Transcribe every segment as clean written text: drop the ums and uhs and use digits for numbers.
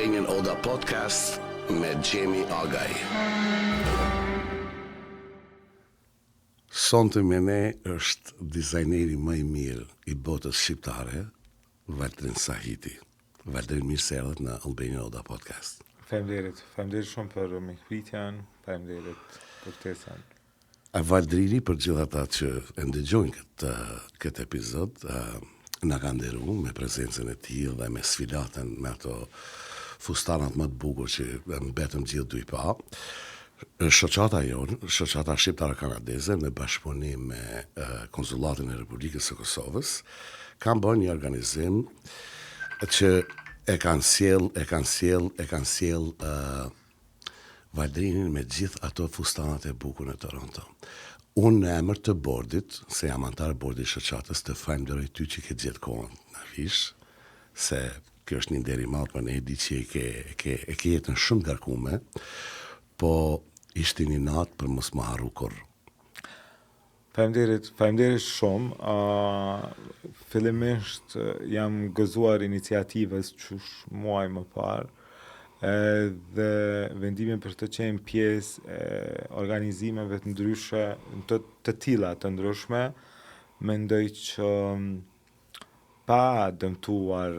Albanian Oda Podcast me Gjemi Agaj. Sonte me ne është dizajneri më i mirë i botës shqiptare, Valdrin Sahiti. Valdrin, mirë se erdhët në Albanian Oda Podcast. Faleminderit shumë për mikpritjen, faleminderit për ftesën. Valdrini, për gjithë ata që e ndëgjojnë këtë epizod, na ka nderuar me prezencën e tij dhe me sfilatën me ato fustanat më të bukur që mbetëm gjithë dy pa. Shoqata jonë, shoqata shqiptare-kanadeze, në bashkëpunim me Konsulatin e Republikës së Kosovës, kanë bërë një organizim që e kanë sjell Valdrinin me gjithë ato fustanat e bukur në Toronto. Unë në emër të bordit, se jam antar bordi i shoqatës, të falenderoj ty që ke gjetë kohën në vish, se kjo është një nder i madh, për ne e di që e ke jetën shumë ngarkume, po ishte një natë për mos më harru kurrë. Faleminderit shumë. Fillimisht jam gëzuar iniciativës qysh muaj më parë, dhe vendimin për të qenë pjesë e organizimeve të ndryshe, të tilla të ndryshme, mendoj që pa dëmtuar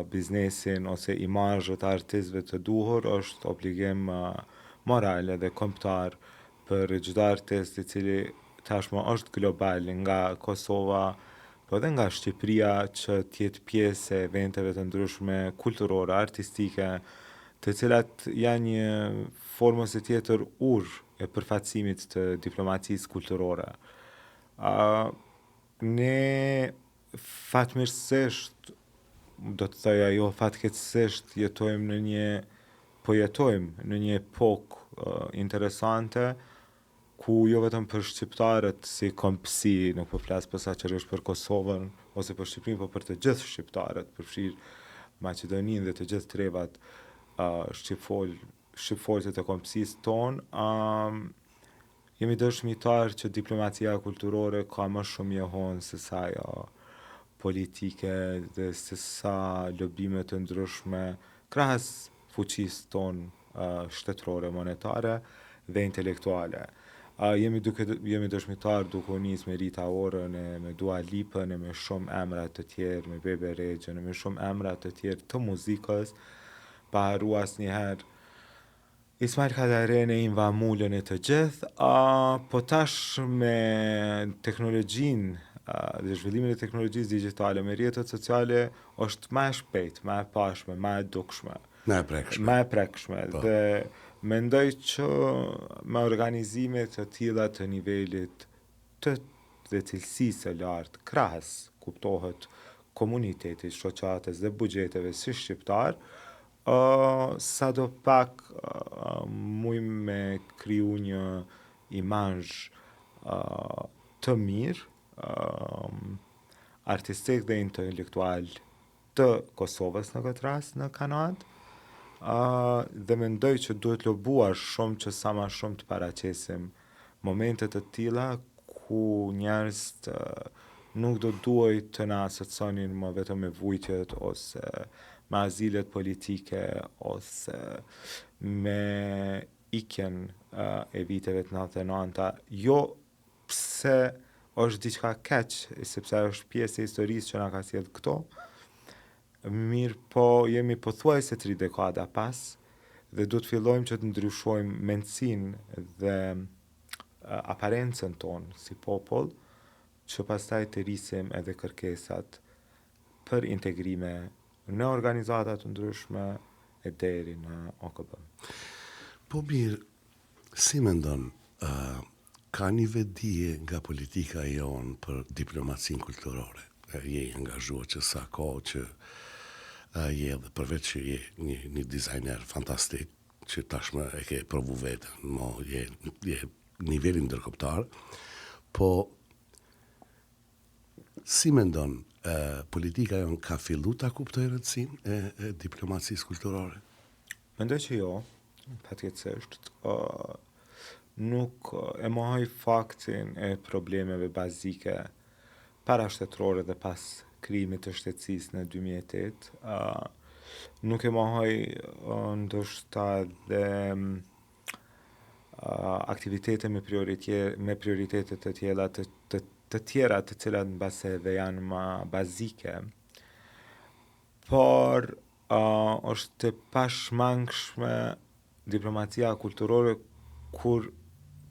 biznesin ose imazhet e artistëve të duhur, është obligim moral dhe kombëtar për çdo artist i cili tashmë është global nga Kosova, po edhe nga Shqipëria, që të jetë pjesë e eventeve të ndryshme kulturore, artistike, të cilat janë një formë ose tjetër e përfaqësimit të diplomacisë kulturore. Ne fatmirësisht, do të thoya jo fatkeqësisht, jetojmë në një epokë interesante, ku jo vetëm për shqiptarët si kompsi, nuk po flas posaçërisht për Kosovën ose për Shqipërinë, por për të gjithë shqiptarët, përfshir Maqedoninë dhe të gjithë trevat shqipfolësit e kompsisë tonë, jemi dëshmitar që diplomacia kulturore ka më shumë jehon se sa ajo politike dhe se sa lobime të ndryshme krahas fuqisë tonë shtetërore, monetare dhe intelektuale. Jemi dëshmitar duke u nisë me Rita Orën, me Dua Lipën, me shumë emra të tjerë, me Bebe Rexhën, me shumë emra të tjerë të muzikës, pa harru asnjëherë Ismail Kadaren, Inva Mulën e të gjithë, po tash me teknologjinë dhe zhvillimin e teknologjisë digjitale, me rrjetet sociale, është më e shpejtë, më e pashme, më e dukshme, më e prekshme. Dhe mendoj që me organizime të tilla të nivelit të dhe cilësisë së lartë, krahas kuptohet komunitetit, shoqatës dhe buxheteve si shqiptar, sa do pak mujmë me kriju një imazh të mirë, artistik dhe intelektual të Kosovës në këtë rast në Kanadë, dhe mendoj që duhet lobuar shumë që sa më shumë të paraqesim momente të tilla ku njerëzit nuk do duhet të na asocionin më vetëm me vujtjet ose me azilet politike ose me ikjen e viteve të 99-ta, jo pse është diçka keq, sepse është pjesë e historisë që na ka sjellë këto, mirë po jemi pothuajse 3 dekada pas, dhe du të fillojmë që të ndryshojmë mendsinë dhe aparencën tonë si popull, që pastaj të rrisim edhe kërkesat për integrime në organizata të ndryshme e deri në OKB. Po mirë, si mendon, ka një vedije nga politika jonë për diplomacinë kulturore? Je angazhuar që sa kohë që je dhe përveç që je një dizajner fantastik, që tashmë e ke provu vetën, mo je nivelin ndërkombëtar, po si mendon, politika jonë ka fillu ta kuptoj rëndësinë e diplomacisë kulturore? Mendoj që jo, fatkeqësisht. Nuk e mohoj faktin e problemeve bazike parashtetërore dhe pas krijimit të shtetësisë në 2008. nuk e mohoj ndoshta dhe aktivitete me prioritete të tjera të tjera të cilat mbase dhe janë më bazike, por është e pashmangshme diplomacia kulturore kur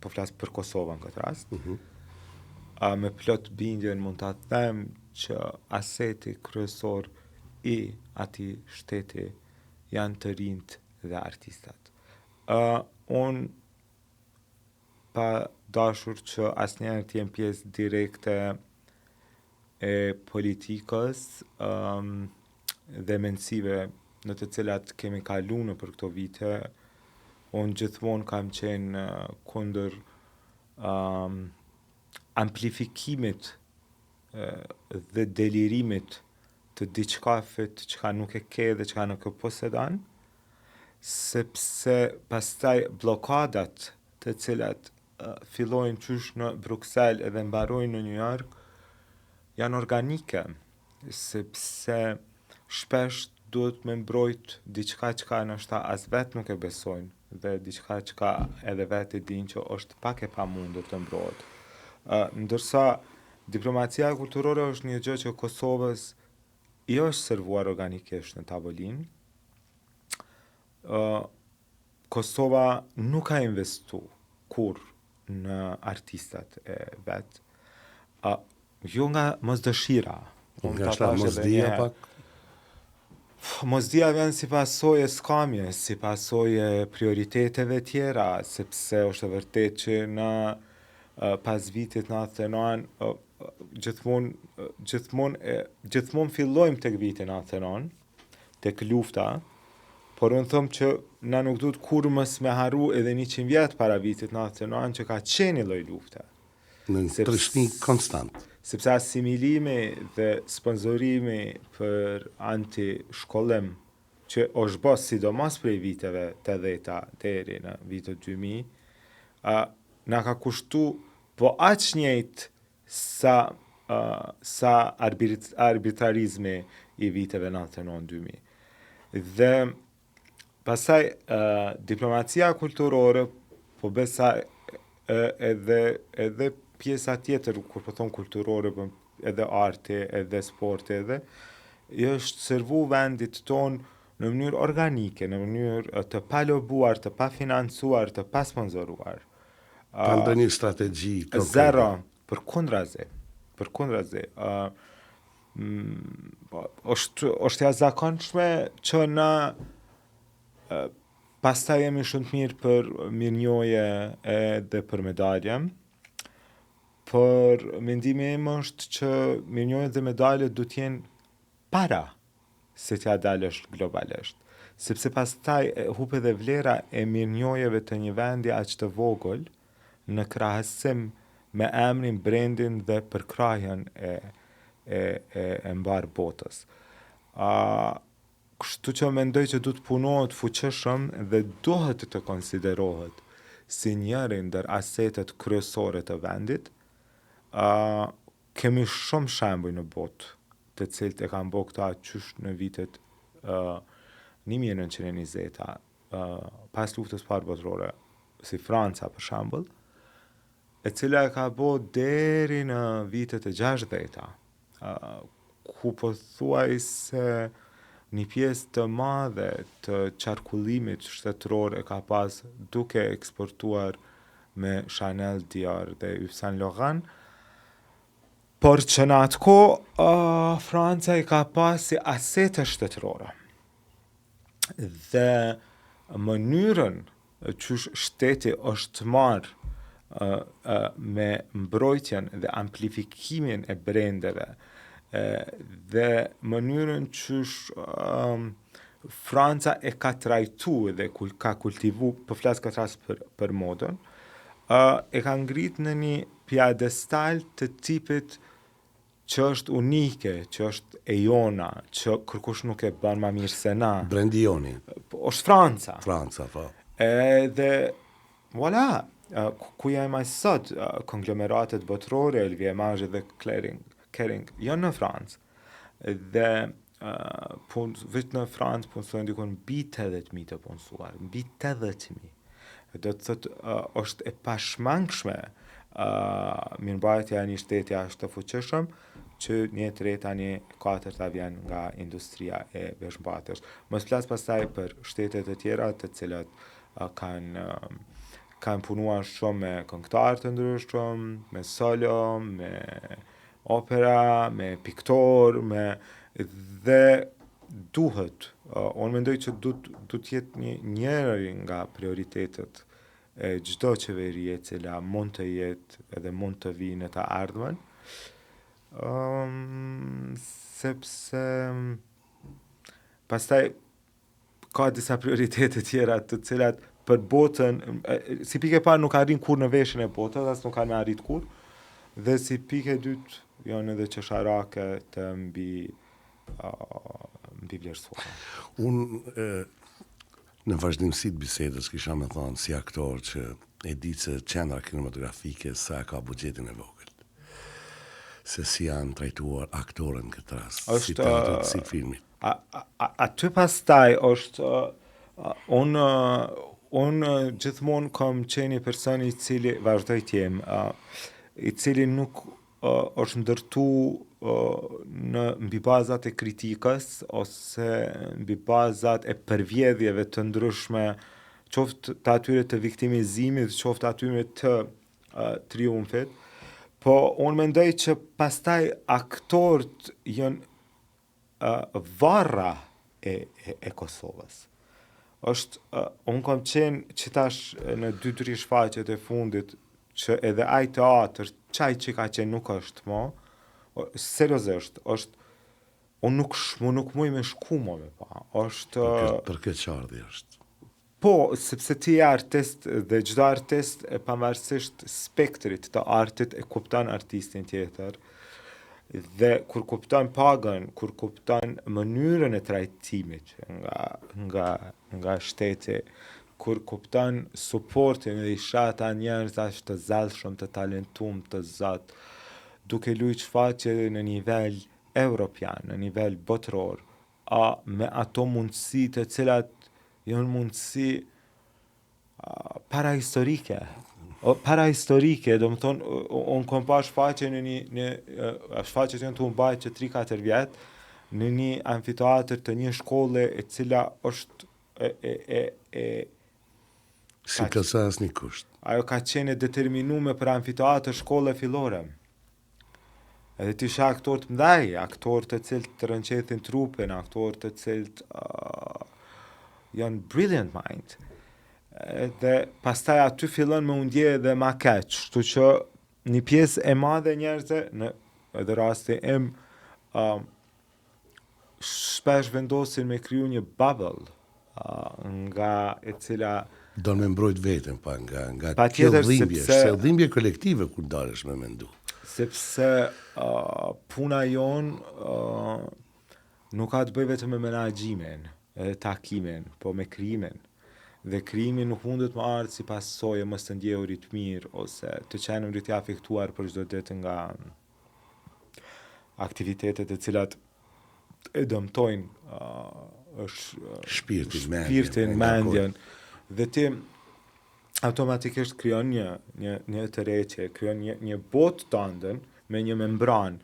po flas për Kosovën në këtë rast. Me plot bindjen mund ta them që aseti kryesor i atij shteti janë të rinjt dhe artistat. Unë pa dashur që asnjëherë të jem pjesë direkte e politikës dhe mendësive në të cilat kemi kalu në për këto vite, unë gjithmonë kam qenë kundër amplifikimit dhe delirimit të diçkafit që nuk e ke dhe që nuk e posedon, sepse pastaj blokadat të cilat fillojnë qysh në Bruxelles edhe mbarojnë në New York janë organike, sepse shpesh duhet me mbrojt diçka që nështë as vetë nuk e besojnë dhe diçka që edhe vetë e din që është pak e pamundur të mbrojt. Ndërsa diplomacia kulturore është një gjë që Kosovës i është servuar organikisht në tavolinë. Kosova nuk ka investu kur në artistat e vetë. Jo nga mosdëshira. Nga shta mosdia pak? Mosdia vjen si pasojë e skamjes, si pasojë prioriteteve tjera, sepse është e vërtet që në pas vitit 99 gjithmonë fillojmë tek viti 99, tek lufta, por unë thëmë që na nuk duhet kur mës me haru edhe 100 vjetë para vitit 99 që ka qeni lloj lufte. Në trishni konstant. Sepse asimilimi dhe sponsorimi për anti-shkollim që është bërë sidomos prej viteve 80 deri në vitet 2000, na ka kushtu po aq njëjtë sa arbitrarizmi i viteve 99-2000. Dhe pastaj diplomacia kulturore po besa edhe pjesa tjetër kur po thon kulturore edhe arti edhe sporti edhe është servu vendit ton në mënyrë organike, në mënyrë të pa lobuar, të pa financuar, të pa sponsoruar. Ka ndonjë strategji konkrete? Zero, përkundrazi. Është jashtëzakonshme që na pastaj jemi shumë të mirë për mirënjohje edhe për medalje, por mendimi im është që mirënjohjet dhe medaljet duhet të jenë para se t'ja dalësh globalisht, sepse pastaj hupe dhe vlera e mirënjohjeve të një vendi aq të vogël në krahasim me emrin, brandin dhe përkrahjen e mbar botës. Kështu që mendoj që duhet punohet fuqishëm dhe duhet të konsiderohet si njëri ndër asetet kryesore të vendit. Kemi shumë shembuj në botë të cilët e kanë bërë këta qysh në vitet 1920, pas luftës parë botërore, si Franca për shembull, e cila e ka bërë deri në vitet e 60-ta, ku pothuajse një pjesë të madhe të qarkullimit shtetëror e ka pas duke eksportuar me Chanel, Dior dhe Yves Saint Laurent, por që në atë kohë Franca i ka pas si asete shtetërore. Dhe mënyrën që shteti është marrë me mbrojtjen dhe amplifikimin e brendeve dhe mënyrën që Franca e ka trajtu dhe ka kultivu, po flas këtë rast për modën, e ka ngrit në një piedestal të tipit që është unike, që është e jona, që kërkush nuk e bën më mirë se na. Brendi joni. Është Franca. Franca, po. Dhe voilà, ku jemi sot, konglomeratet botërore, LVMH dhe Kering, janë në Francë. Dhe vetë në Francë punësojnë dikon mbi 80.000 të punësuar, mbi 80.000. Do të thotë është e pashmangshme mirëmbajtja e një shteti ashtë të fuqishëm që një tret tani 4 vjen nga industria e veshmbathjes. Mos flas pastaj për shtetet e tjera të cilat kanë punuar shumë me këngëtarë të ndryshëm, me solo, me opera, me piktor, dhe duhet, unë mendoj që duhet jetë njëri nga prioritetet e çdo qeverie cila mund të jetë edhe mund të vijë në të ardhmen, sepse pastaj ka disa prioritete tjera të cilat për botën, si pikë e parë nuk arrin kur në veshjen e botës, as nuk kanë arrit kur, dhe si pikë e dytë janë edhe qesharake të mbi vlerësuara. Unë në vazhdimsi të bisedës kisha me thonë si aktor që e di se qendra kinematografike sa ka buxhetin e vogël. Se si janë trajtuar aktorën këtë rast, si teatrit, si filmit. Aty pastaj është unë gjithmonë kam qenë një person i cili vazhdoj të jem, i cili nuk është ndërtu në mbi bazat e kritikës ose mbi bazat e përvjedhjeve të ndryshme, qoftë të atyre të viktimizimit, qoftë atyre të triumfit, po unë mendoj që pastaj aktorët janë varra e Kosovës. Unë kam qenë që tash në 2-3 shfaqjet e fundit që edhe ai teatr çaj që ka qenë nuk është mo, seriozisht, unë nuk muj me shku mo me pa. Për këtë çardhje është. Po, sepse ti je artist dhe çdo artist pavarësisht spektrit të artit e kupton artistin tjetër. Dhe kur kupton pagën, kur kupton mënyrën e trajtimit nga shteti, kur kupton suportin dhe i shata njerëz ashtë të zellshëm, të talentum, të zot, duke luajtur shfaqje në nivel evropian, në nivel botëror, me ato mundësi të cilat janë mundësi parahistorike. Parahistorike, do më thonë, unë kom pa shfaqje shfaqjet janë të mbajt që 3-4 vjetë, në një amfiteatr të një shkolle e cila është si kësa asnjë kusht. Ajo ka qenë determinume për amfiteatr shkolle fillore. Edhe ti shah aktor të mëdhej, aktor të cilët të rënqethin trupin, aktor të cilët janë brilliant mind. Dhe pastaj aty fillon me undje dhe ma keq, kështu që një pjesë e madhe njerëzve në edhe rasti im shpesh vendosin me kriju një bubble nga e cila do me mbrojt veten pa nga patjetër, kjo dhimbje kolektive kur dalesh me mendu. Sepse puna jon nuk ka të bëjë vetëm me menaxhimin, edhe takimin, po me krijimin. Dhe krijimi nuk mundet më ardhë si pasojë mos të ndjehurit mirë ose të qenë të afektuar për çdo ditë nga aktivitetet e cilat e dëmtojnë shpirtin, mendjen. Dhe ti automatikisht krijon një tërheqje, krijon një botë të ëndën me një membran,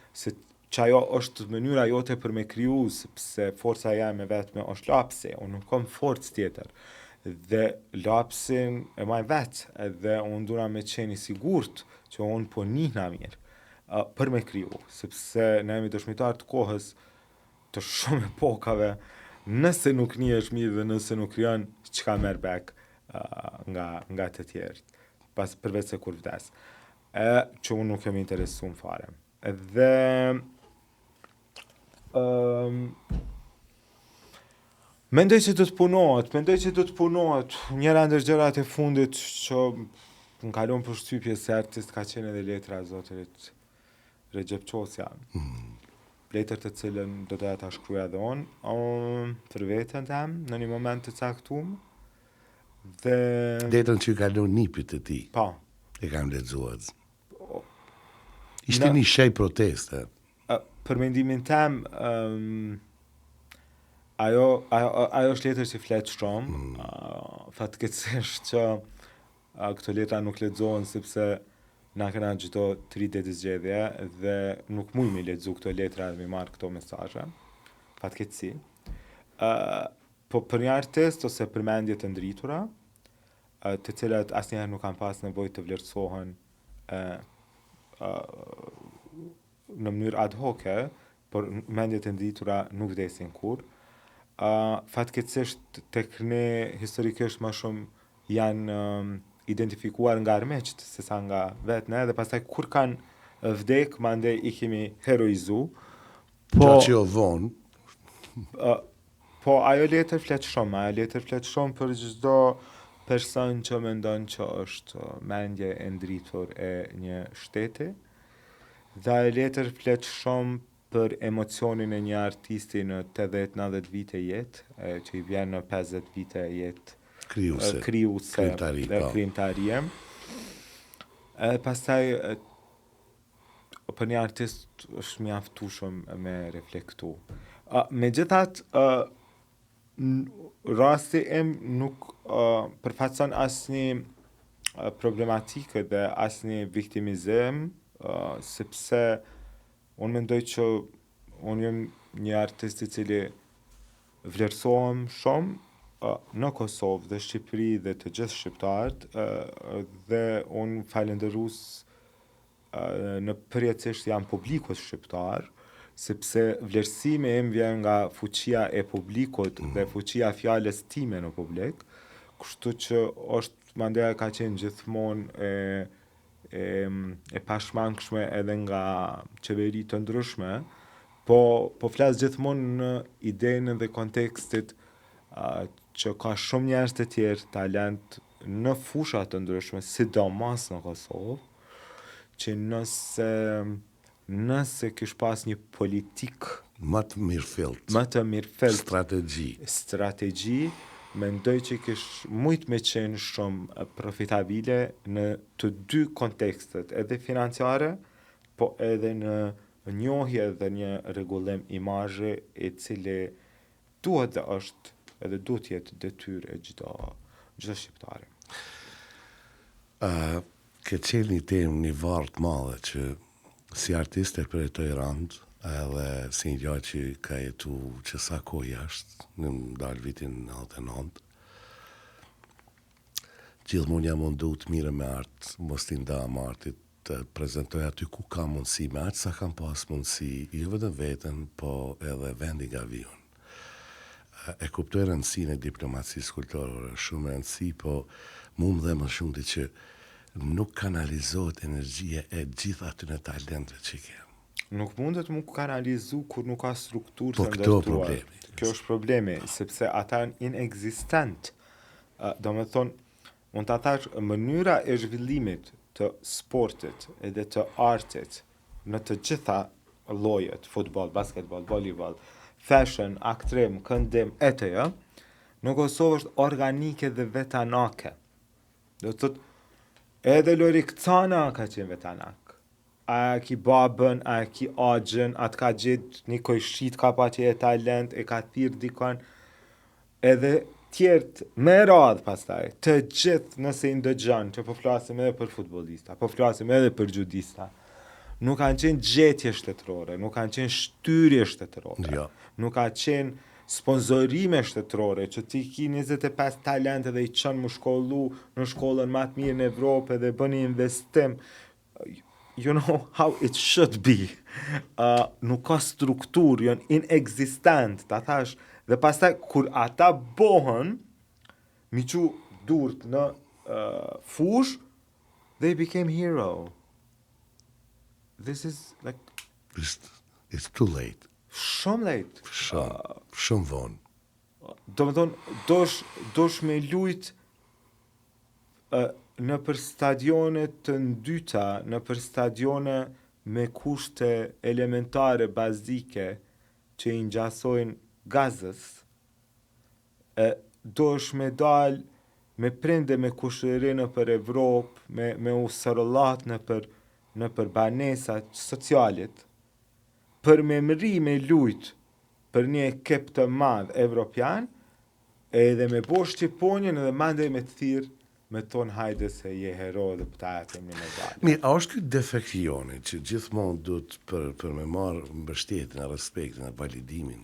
se që ajo është mënyra jote për me kriju, sepse forca jame vetme është lapsi, unë nuk kam forcë tjetër. Dhe lapsin e maj vetë, edhe unë dura me qeni sigurt që unë po njihna mirë për me kriju, sepse ne jemi dëshmitar të kohës të shumë epokave, nëse nuk njihesh mirë dhe nëse nuk krijon çka merr back nga të tjerët, pas përveç se kur vdes. Që unë nuk jam interesuar fare. Dhe mendoj që do të punohet. Njëra ndër gjërat e fundit që më kalon përshtypje se artist ka qenë edhe letra e zotit Recep Qosja. Letër të cilën do doja ta shkruaja edhe unë për veten tem në një moment të caktuar. Dhe letrën që kalon nipit të tij. Po. E kam lexuar. Ishte një shej proteste. Për mendimin tem ajo është letër që flet shumë, fatkeqësisht që këto letra nuk lexohen sepse na kena çdo 3 ditë zgjedhje dhe nuk mund mi lexu këto letra dhe mi marr këto mesazhe. Fatkeqësi. Po për një artist ose për mendje të ndritura, të cilat asnjëherë nuk kanë pas nevojë të vlerësohen në mënyrë ad hoc, por mendjet e ndritura nuk vdesin kurrë. Fatkeqësisht tek ne historikisht më shumë janë identifikuar nga armiqt sesa nga vetë ne dhe pastaj kur kanë vdek mandej i kemi heroizu. Gjatë që vonë, Po ajo letër flet shumë për çdo person që mendon që është mendje e ndritur e një shteti. Dhe ajo letër flet shumë për emocionin e një artisti në 80-90 vite jetë, që i vjen në 50 vite jetë krijuese dhe krijimtarie. Pastaj për një artist është mjaftueshëm me reflektu. Megjithatë, rasti im nuk përfaqëson asnjë problematikë dhe asnjë viktimizim, sepse unë mendoj që unë jam një artist i cili vlerësohem shumë në Kosovë dhe Shqipëri dhe të gjithë shqiptarët, dhe unë falenderues në përjetësisht jam publikut shqiptar, sepse vlerësimi im vjen nga fuqia e publikut dhe fuqia fjalës time në publik, kështu që është mandej ka qenë gjithmonë e pashmangshme edhe nga qeveri të ndryshme, po flas gjithmonë në idenë dhe kontekstit që ka shumë njerëz të tjerë talent në fusha të ndryshme, sidomos në Kosovë, që nëse kish pas një politik më të mirëfillt, strategji, mendoj që kish mujt me qenë shumë profitabile në të dy kontekstet, edhe financiare, po edhe në njohje dhe një rregullim imazhi i cili duhet dhe është edhe duhet jetë detyrë e çdo shqiptari. Ke qenë një temë, një varë të madhe që si artist e përjetoj rand, edhe si një gjë që ka jetu që sa kohë jashtë, në dalë vitin 99. Gjithmonë jam mundu të mire me artë, mos t'i ndam artit, të prezentoj aty ku ka mundësi, me aqë sa kam pas mundësi, jo vetëm veten, po edhe vendi gavion. E kuptoj rëndësinë e diplomacisë kulturore, shumë rëndësi, po mund dhe më shumë të që nuk kanalizohet energjia e gjithë aty në talente që kemë. Nuk mundet mu kanalizu kur nuk ka strukturë të ndërtuar. Kjo është problemi, sepse ata janë inexistent. Do me thonë, mund të thash, mënyra e zhvillimit të sportit edhe të artit në të gjitha llojet, futboll, basketball, volleyball, fashion, aktrim, këndim, etc. Në Kosovë është organike dhe vetanake. Do të thotë, edhe Lori Kcana ka qenë vetanak. A ki babën, a ki agjen, a t'ka gjithë një kojshit ka pa që e talent, e ka thirë dikon, edhe tjertë me radhë pastaj, të gjithë nëse i ndëgjon, që po flasim edhe për futbolista, po flasim edhe për judista, nuk kanë qenë gjetje shtetërore, nuk kanë qenë shtyrje shtetërore, ja. Nuk kanë qenë sponsorime shtetërore, që ti ki 25 talente dhe i qënë më shkollu në shkollën më të mirë në Evropë dhe bëni investim. You know how it should be. Nuk ka strukturë, janë inexistent, ta thash, dhe pastaj kur ata bohën, mi që durt në fush, they became hero. This is like... It's too late. Shumë late. Shumë vonë. Do me thonë, dosh me lujt në për stadione të ndyta, në për stadione me kushte elementare bazike që i ngjasojnë gazës, dosh me dal me prende me kushëri në për Evropë, me u sërëllat në për banesat socialit, për me mri me lujt për një ekip të madh evropian, edhe me bo Shqiponjën edhe mandej me të thirë me tonë hajde se je hero dhe pëta atë një medalje. Mirë, a është ky defekt joni që gjithmonë duhet për me marrë mbështetjen, respektin e validimin,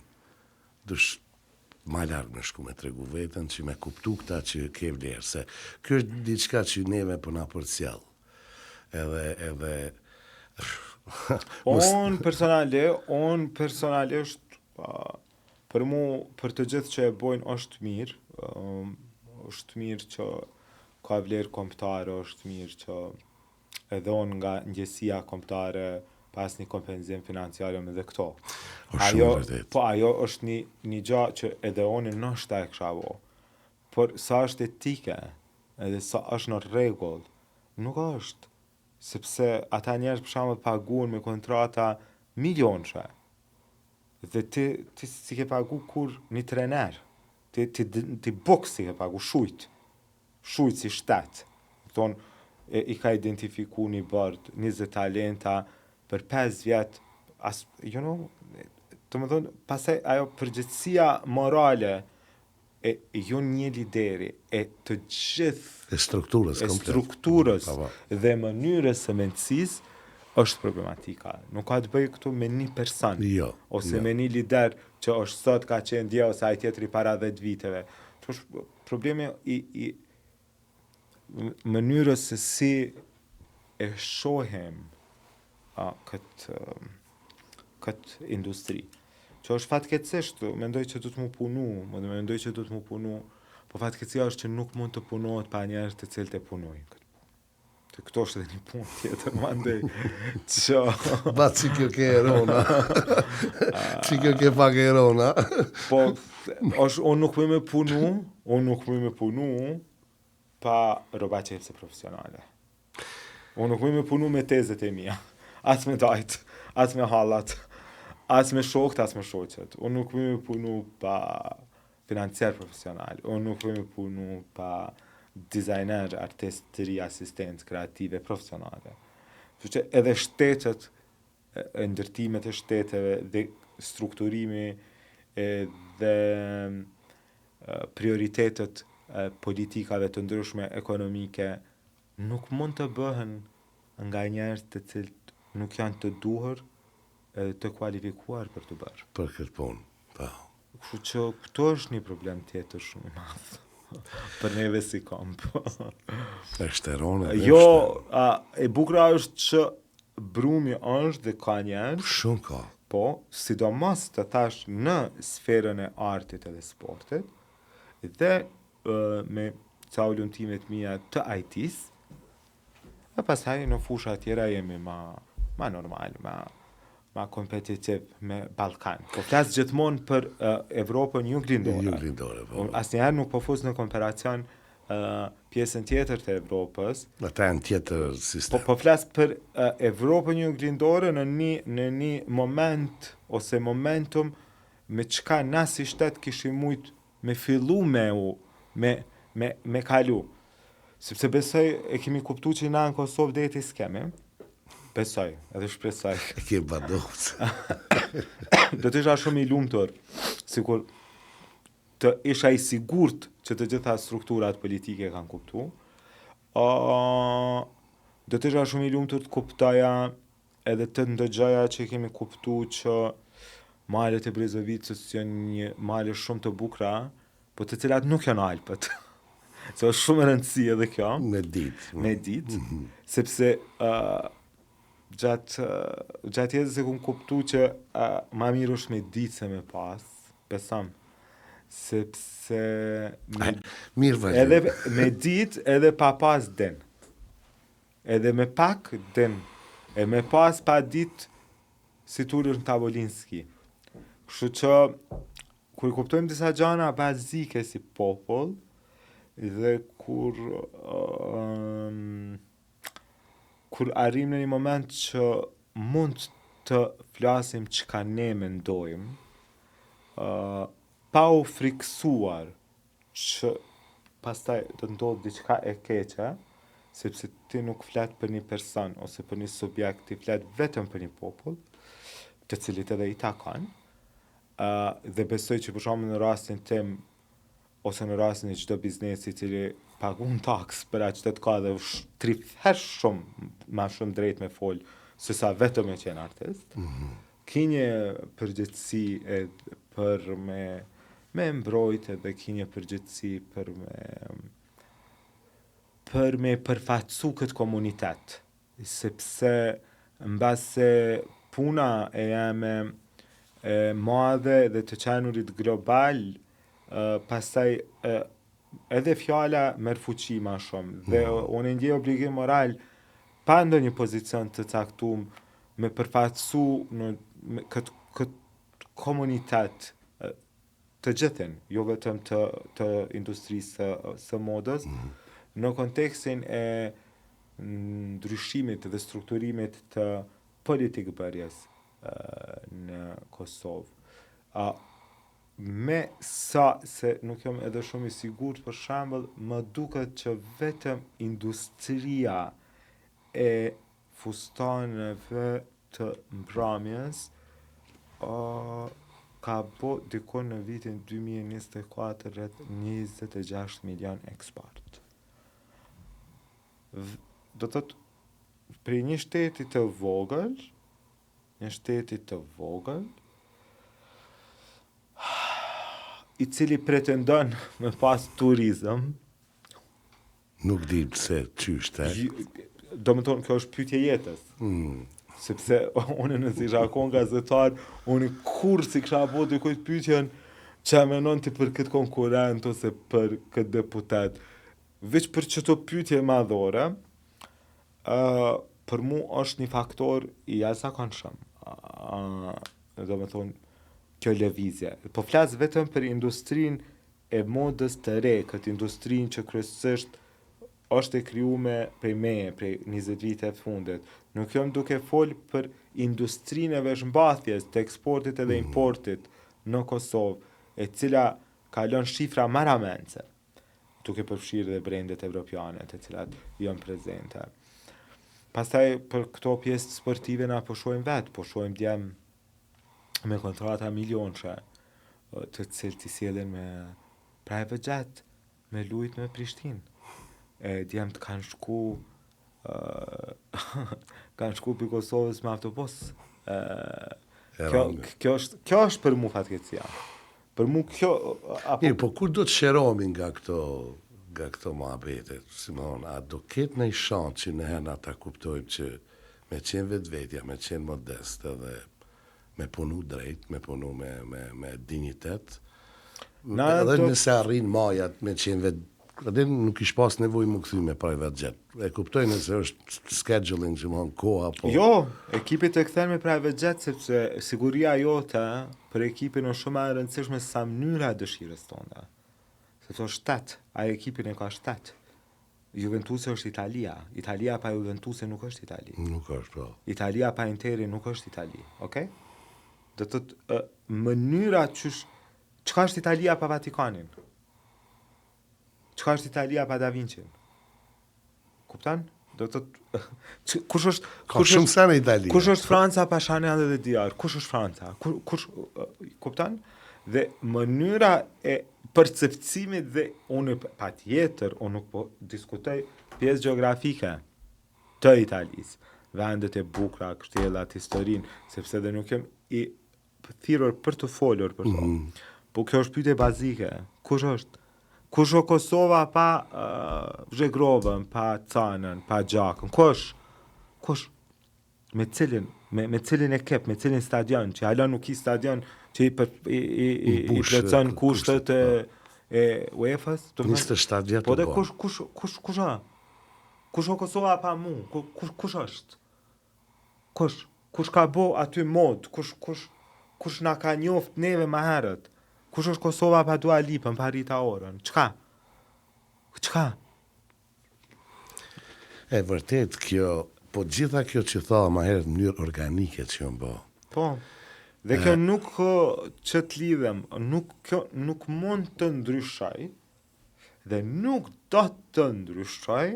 dush ma larg me shku me tregu veten që me kuptu këta që ke vlerë, se kjo është diçka që neve po na përcjell. Edhe On personalisht për mu, për të gjithë që e bojnë është mirë që ka vlerë kombëtare, është mirë që edhe on nga ndjesia kombëtare pas një kompenzim financiar me dhe këto. Ajo është një gjë që edhe oni nështë e kësha bo. Por sa është etike, edhe sa është në rregull, nuk është. Sepse ata njerëz për shembull paguhen me kontrata milionëshe. Dhe ti si ke pagu kur një trener. Ti boks si ke pagu shujt si shtet. I ka identifiku një bërd, 20 talenta për 5 vjet, të më thonë, pasaj ajo përgjithësia morale jo një lideri, të gjithë strukturës dhe mënyrës së mendësisë është problematika. Nuk ka të bëjë këtu me një person, ose me një lider që është sot ka qenë dje ose ai tjetri para 10 viteve. Problemi i mënyrës se si e shohim këtë industri. Që është fatkeqësisht, mendoj që du të mu punu, po fatkeqësia është që nuk mund të punohet pa njerëz të cilët e punojnë. Këto është edhe një punë tjetër, mandej, që... Ba, që kjo ke erona. Që kjo ke pak erona. Po, unë nuk më me punu pa roba qepse profesionale. Unë nuk më me punu me tezet e mia. As me dajt, as me hallat, as me shokt, as me shoqet. Unë nuk më me punu pa financier profesional. Unë nuk më me punu pa dizajner, artist, të ri, asistent, kreative, profesionale. Që edhe shtetet, ndërtimet e shteteve dhe strukturimi dhe prioritetet politikave të ndryshme ekonomike nuk mund të bëhen nga njerëz të cilët nuk janë të duhur edhe të kualifikuar për të bërë. Për këtë punë, po. Kështu që këto është një problem tjetër shumë i madh. Për neve si kamp. Është erona. Jo, e bukura është që brumi është dhe ka njerëz. Shumë ka. Po, sidomos të thash në sferën e artit edhe sportit, dhe me ca ulumtimet mia të IT-s, e pastaj në fusha tjera jemi ma normal, ma kompetitiv me Ballkan. Po flas gjithmonë për Evropën juglindore. Asnjëherë nuk po fus në komparacion pjesën tjetër të Evropës. Ata janë tjetër sistem. Po flas për Evropën juglindore në një moment ose momentum me çka na si shtet kishim mujt me fillu me kalu. Sepse besoj e kemi kuptu që na në Kosovë deti s'kemi. Besoj, edhe shpresoj. E ke badovc. Do të isha shumë i lumtur, sikur të isha i sigurt që të gjitha strukturat politike kanë kuptu. Do të isha shumë i lumtur të kuptoja edhe të ndëgjoja që kemi kuptu që malet e Brezovicës janë një male shumë të bukura, po të cilat nuk janë Alpët. Se është shumë e rëndësishme edhe kjo. Me ditë. Sepse gjatë jetës e kun kuptu që ma mirë është me ditë se me pas, besam. Sepse edhe me ditë edhe pa pas den. Edhe me pak den. E me pas pa ditë si turër në Tavolinski. Kështu që kur kuptojmë disa gjana bazike si popull, dhe kur arrim në një moment që mund të flasim çka ne mendojmë, pa u friksuar që pastaj të ndodhë diçka e keqe, sepse ti nuk flet për një person ose për një subjekt, ti flet vetëm për një popull, të cilit edhe i takon, Dhe besoj që për shembull në rastin tim ose në rastin e çdo biznesi i cili pagun taks për atë që të ka dhe trithesh ma shumë drejt me fol se sa vetëm me qenë artist. Ki një përgjithësi për me mbrojt edhe ki një përgjithësi për me përfaqësu këtë komunitet. Sepse mbase puna e jeme madhe dhe të qenurit global, pastaj edhe fjala merr fuqi ma shumë dhe unë ndjej obligim moral pa ndonjë pozicion të caktuar me përfaqësu në këtë komunitet të gjithin, jo vetëm të industrisë së modës, në kontekstin e ndryshimit dhe strukturimit të politikë bërjes në Kosovë. Me sa se nuk jam edhe shumë i sigurt, për shembull, më duket që vetëm industria e fustaneve të mbrëmjes ka bo dikon në vitin 2024 rreth 26 milion eksport. Do të thotë, prej një shteti të vogël, i cili pretendon me pas turizëm. Nuk di pse qyshte. Do më thonë, kjo është pyetje jetës. Sepse unë në si shakon gazetar, unë kur si kësha bo dikujt pyetjen që menon ti për këtë konkurent ose për këtë deputet. Veç për qëto pyetje madhore, për mu është një faktor i jashtëzakonshëm. Do më thonë, kjo lëvizje. Po flas vetëm për industrinë e modës të re, këtë industrinë që kryesisht është e krijuar prej 20 vite të fundit. Nuk jam duke fol për industrinë e veshmbathjes, të eksportit edhe importit në Kosovë, e cila ka lënë shifra marramense, duke përfshirë dhe brendet evropiane të cilat janë prezente. Pastaj për këto pjesë sportive na po shohim vetë, po shohim djem me kontrata milionçe, të cilët i sjellin me private jet, me lujt me Prishtinë. Djemt kanë shku për Kosovës me autobus. Kjo është për mu fatkeqësia. Për mu kjo... Po kur do të shërohemi nga këto muhabete? Simon, a do ketë në i shanë që në herë ta kuptojmë që me qenë vetvetja, me qenë modest edhe me punu drejt, me punu me dignitet, edhe nëse arrin majat me qenë vetë, edhe nuk ish pas nevoj më këthy me private jet. E kuptoj nëse është scheduling që më në koha, po... Jo, ekipit e këthen me private jet, sepse siguria jote për ekipin është shumë e rëndësishme sa mënyra dëshirës tonda. Sepse është shtet, a ekipin e ka shtet. Juventusi është Italia. Italia pa Juventusi nuk është Itali. Nuk është, po. Italia pa Interi nuk është Itali, okej? Do të thotë mënyra çka është Italia pa Vatikanin? Çka është Italia pa Da Vincin? Kupton? Do të thotë kush shumë sa në Itali. Kush është Franca pa Chanel dhe Dior? Kush është Franca? Kush kupton? Dhe mënyra e percepcimit dhe unë patjetër unë nuk po diskutoj pjesë gjeografike të Italisë, vendet e bukura, kështjellat, historinë, sepse dhe nuk jem i thirrur për të folur për to. Po kjo është pyetje bazike. Kush është? Kush është Kosova pa Zhegrovën, pa Canën, pa Gjakën? Kush? Me cilin ekip, me cilin stadion, që hala nuk i stadion që i plotson kushtet e UEFA-s? 27 vjet. Po dhe kush? Kush është Kosova pa mu? Kush është? Kush ka bo aty mod? Kush na ka njoft neve më herët? Kush është Kosova pa Dua Lipën, pa Rita Orën? Çka? E vërtet kjo, po gjitha kjo që tha më herët në mënyrë organike që jam bë. Po. Dhe kjo nuk që të lidhem, kjo nuk mund të ndryshoj dhe nuk do të ndryshoj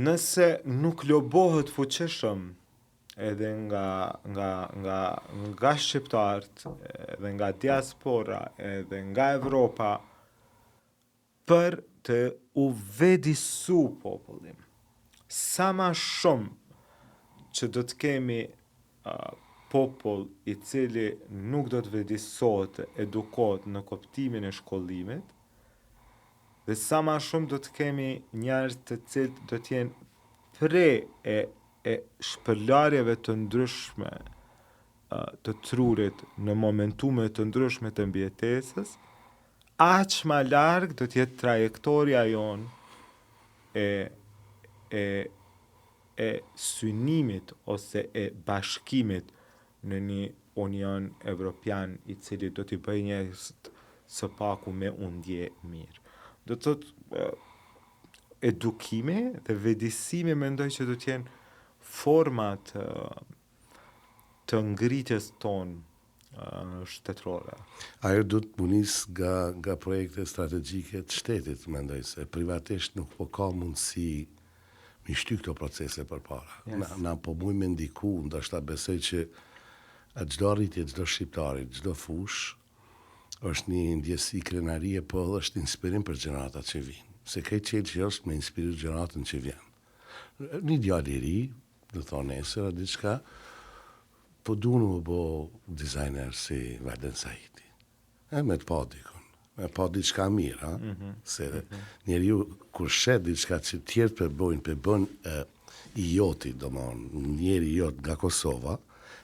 nëse nuk lobohet fuqishëm edhe nga shqiptarët, edhe nga diaspora, edhe nga Evropa, për të u vedisu popullin. Sa ma shumë që do të kemi popull i cili nuk do të vedisohet, edukohet në kuptimin e shkollimit, dhe sa ma shumë do të kemi njerëz të cilët do të jenë pre e shpërlarjeve të ndryshme të trurit në momentume të ndryshme të mbijetesës, aq ma larg do të jetë trajektoria jonë e synimit ose e bashkimit në një Union Evropian i cili do t'i bëjë njerëzit së paku me u ndje mirë. Do të thotë edukimi dhe vedisimi mendoj që do t'jenë format të ngritjes tonë shtetërore. Ajo do të punis nga projekte strategjike të shtetit, mendoj se privatisht nuk po ka mundësi mi shty këto procese përpara. Yes. Na po muj me ndiku, ndoshta besoj që çdo rritje, çdo shqiptari, çdo fush është një ndjesi krenarie, po edhe është inspirim për gjeneratat që vinë. Se këtë qelë që është me inspiru gjeneratën që vjen. Një djalë i ri, do thonë nesër, a diçka, po dunu më bo dizajner si Valen Saidi. Me të pa dikon. Me pa diçka mirë, se njeriu kur shet diçka që tjertë përbën i joti, do mon, njeri jot nga Kosova,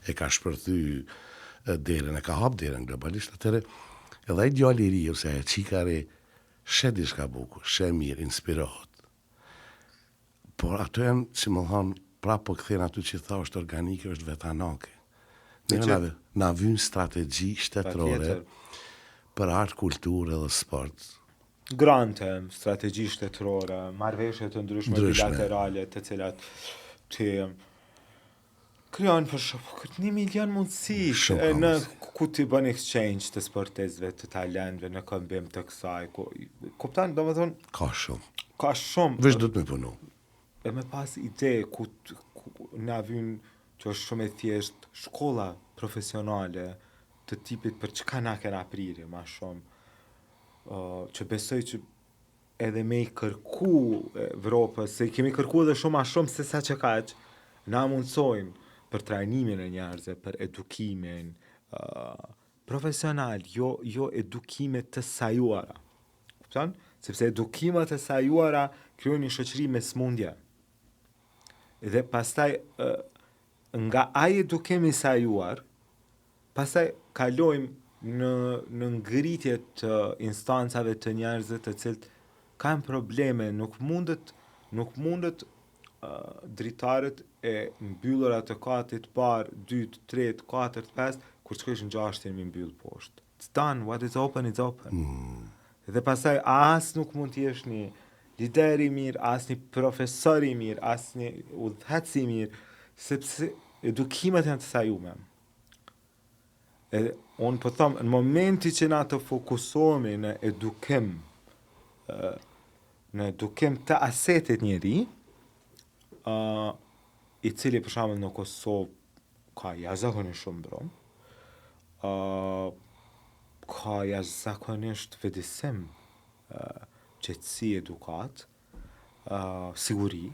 e ka shpërthy derën, e ka hap derën globalisht, atëre, edhe ai djalë i ri, ose e qika re, shet diçka bukur, shet mirë, inspirohet. Por ato janë, si më thonë, prapë po këthen aty që tha është organike, është vetanake. Na vynë strategji shtetërore për art, kulturë edhe sport. Grante, strategji shtetërore, marrëveshje të ndryshme bilaterale, të cilat të krijon për shembull 1 milion mundësi në ku ti bën exchange të sportistëve, të talentëve në kombim të kësaj. Kupton, domethënë Ka shumë. ka shumë. Vesh do të me punu. E me pas ide ku na vyn që është shumë e thjesht shkolla profesionale të tipit për çka na kena prirje ma shumë. Që besoj që edhe me i kërku Evropës, se kemi kërku edhe shumë ma shumë se sa që kaq, na mundsojnë për trajnimin e njerëzve, për edukimin profesional, jo edukime të sajuara. Kupton? Sepse edukimet e sajuara krijojnë një shoqëri me smundje. Dhe pastaj nga ai edukim i sajuar, pastaj kalojmë në ngritje të instancave të njerëzve të cilët kanë probleme, nuk mundet dritarët e mbyllur atë katit parë, 2, 3, 4, 5, kur shkosh në 6 mi mbyll poshtë. It's done, what is open is open. Dhe pastaj as nuk mund të jesh një lider i mirë, as një profesor i mirë, as një udhëhec i mirë, sepse edukimet janë të sajume. Unë po them, në momenti që na të fokusohemi në edukim të asetit njeri, i cili për shembull në Kosovë ka jashtëzakonisht shumë brom, ka jashtëzakonisht vedisim, qetësi, edukat, siguri,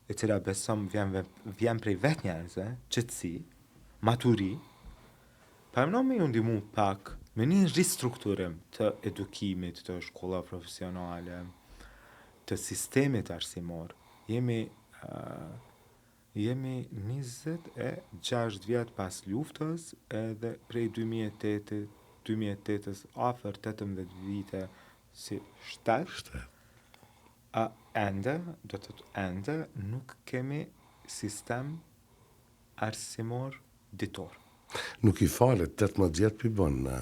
e cila besom vjen prej vetë njerëzve, qetësi, maturi, përmëno me ju ndihmu pak me një ristrukturim të edukimit, të shkolla profesionale, të sistemit arsimor. Jemi 26 vjet pas luftës, edhe prej 2008-ës afër 18 vite si shtet. Ende nuk kemi sistem arsimor ditor. Nuk i falet 18 vjet pi bën në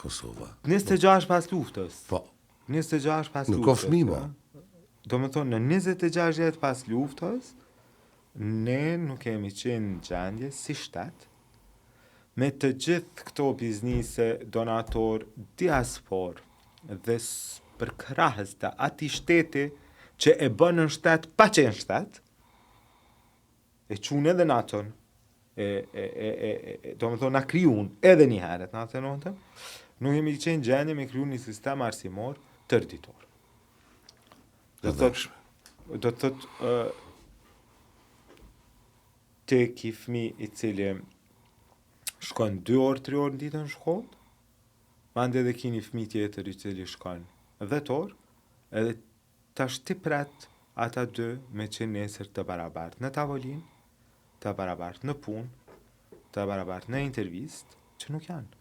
Kosova. 26 pas luftës. Po. 26 pas luftës. Nuk ka fëmijë më. Do më thonë, në 26 vjet pas luftës, ne nuk kemi qenë gjendje si shtet, me të gjithë këto biznise, donator, diaspor, dhe për krahës të ati shteti që e bën në shtet pa qenë shtet, e qunë edhe natën, do më thonë na kryun edhe një heret natën notën, nuk jemi qenë gjendje me kryu një sistem arsimor tërditor. Do të thot te ki fmi i cili shkon 2 orë, 3 orë në ditën në shkollë, mande edhe ki një fmi tjetër i cili shkon 10 orë, edhe tash ti pret ata 2 me qenë nesër të barabart në tavolin, të barabart në punë, të barabart në intervist, që nuk janë.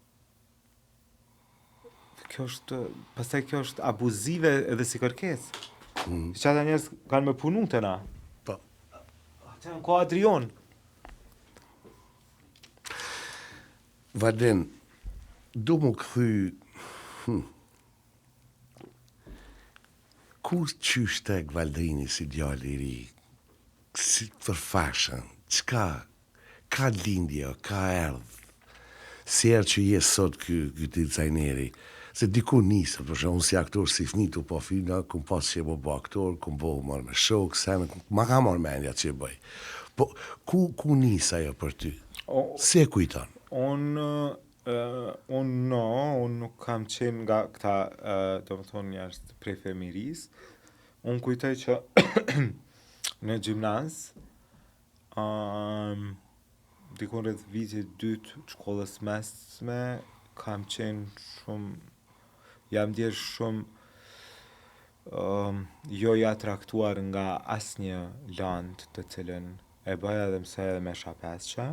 Pastaj kjo është abuzive edhe si kërkesë. Që ata njerëz kanë me punu të na. Po. Ata janë kuadrion. Valen, du më këthy... Kur qysh tek Valdrini si djalli i ri, si përfashën, ka lindje, ka erdh, si erë që je sot ky dizajneri, se diku nisë, për shumë, unë si aktor si fnitu po fina, kum pas që e bo aktor, kum bo marrë me shok, ma ka marrë mendja që e bëj. Po, ku nisë ajo për ty? Si e kujton? Unë nuk kam qenë nga këta, do më thonë njerëz prej femiris. Unë kujtoj që në gjimnaz, dikun rreth vitit 2 shkollës mesme, kam qenë shumë, jam djerë shumë jo i atraktuar nga asnjë landë të cilën e bëja dhe mësoj edhe me shapesqa,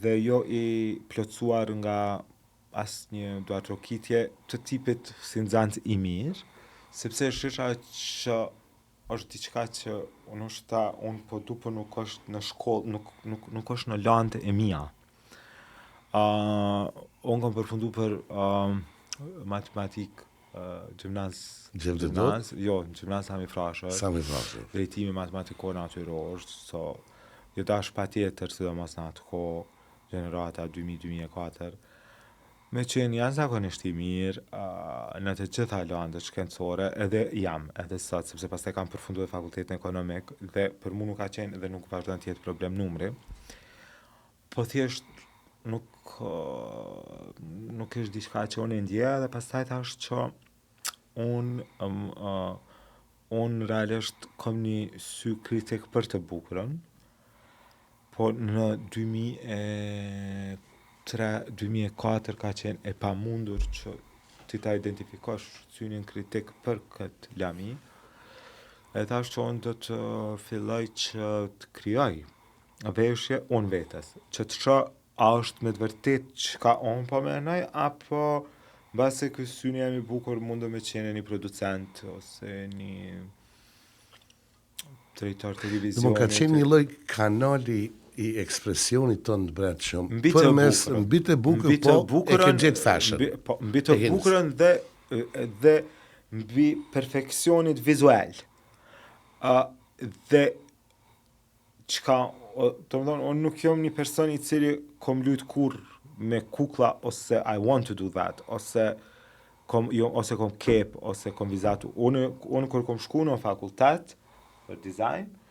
dhe jo i plotësuar nga asnjë duartrokitje të tipit si nxanc i mirë, sepse shisha që është diçka që unë po du për nuk është në shkollë, nuk është në landë e mia. Unë kam përfundu për matematik gjimnaz, gjimnaz Sami Frashër. Drejtimi matematikor natyror, jo dash pa tjetër, sidomos në atë kohë, gjenerata 2000-2004, me qenë janë zakonisht i mirë në të gjitha landet shkencore, edhe sot, sepse pastaj kam përfundu dhe fakultetin ekonomik, dhe për mu nuk ka qenë dhe nuk vazhdon tjetë problem numri, po thjesht nuk është diçka që unë e ndjeja, dhe pastaj thash që unë realisht kom një sy kritik për të bukurën, po në 2003-2004 ka qenë e pamundur që ti ta identifikosh synin kritik për këtë lami, e thash që unë do të filloj që të krijoj veshje unë vetës, që të shoh a është me të vërtet që ka unë po menoj, apo base ky syni jam i bukur mundu me qenë një producent ose një drejtor televizionit. Më ka qenë një lloj kanali i ekspresionit tonë të brendshëm. Mbi të bukur, po e ke gjetë fashion. Mbi të bukurën dhe mbi perfeksionit vizual. Dhe çka, do të thonë, unë nuk jam një person i cili kom lut kur me kukla ose I want to do that, ose kom kep, ose kom vizatu. Unë kur kom shku në fakultet për dizajn,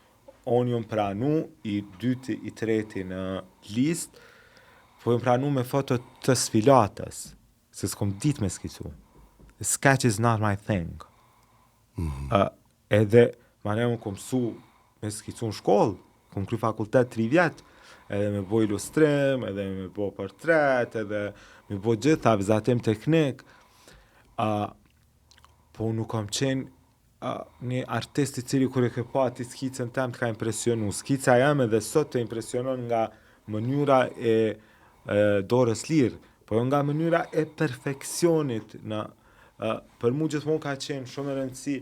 unë jom pranu i 2, i 3 në list, po jom pranu me foto të sfilatës, se s'kom dit me skicu. Sketch is not my thing. Edhe, mane unë kom su me skicu në shkollë, kom kry fakultet 3 vjetë, edhe me bo ilustrim, edhe me bo portret, edhe me bo gjitha vizatim teknik, po nuk kom qenë një artist i cili kur e ke pa ti skicën tem të ka impresionu. Skica jam edhe sot të impresionon nga mënyra e dorës lirë, po nga mënyra e perfeksionit. Për mu gjithmonë ka qenë shumë e rëndësi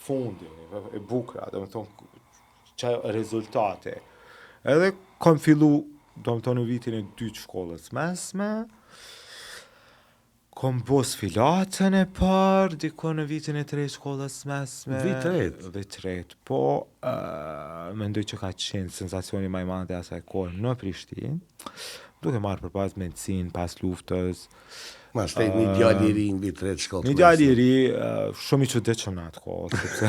fundi, e bukra, do më thonë, që rezultate. Edhe kom fillu, do më thonë, në vitin e 2 shkollës mesme, kom bo sfilatën e parë, diko në vitin e 3 shkollës mesme. Vit 3, po, mendoj që ka qenë sensacioni ma i madhe asaj kohë në Prishtinë, duke marrë për pas medicinë, pas luftës. Ma shtej një djalli i ri në vit 3 shkollës mesme. Një djalli i ri, shumë i çuditshëm në atë kohë, sepse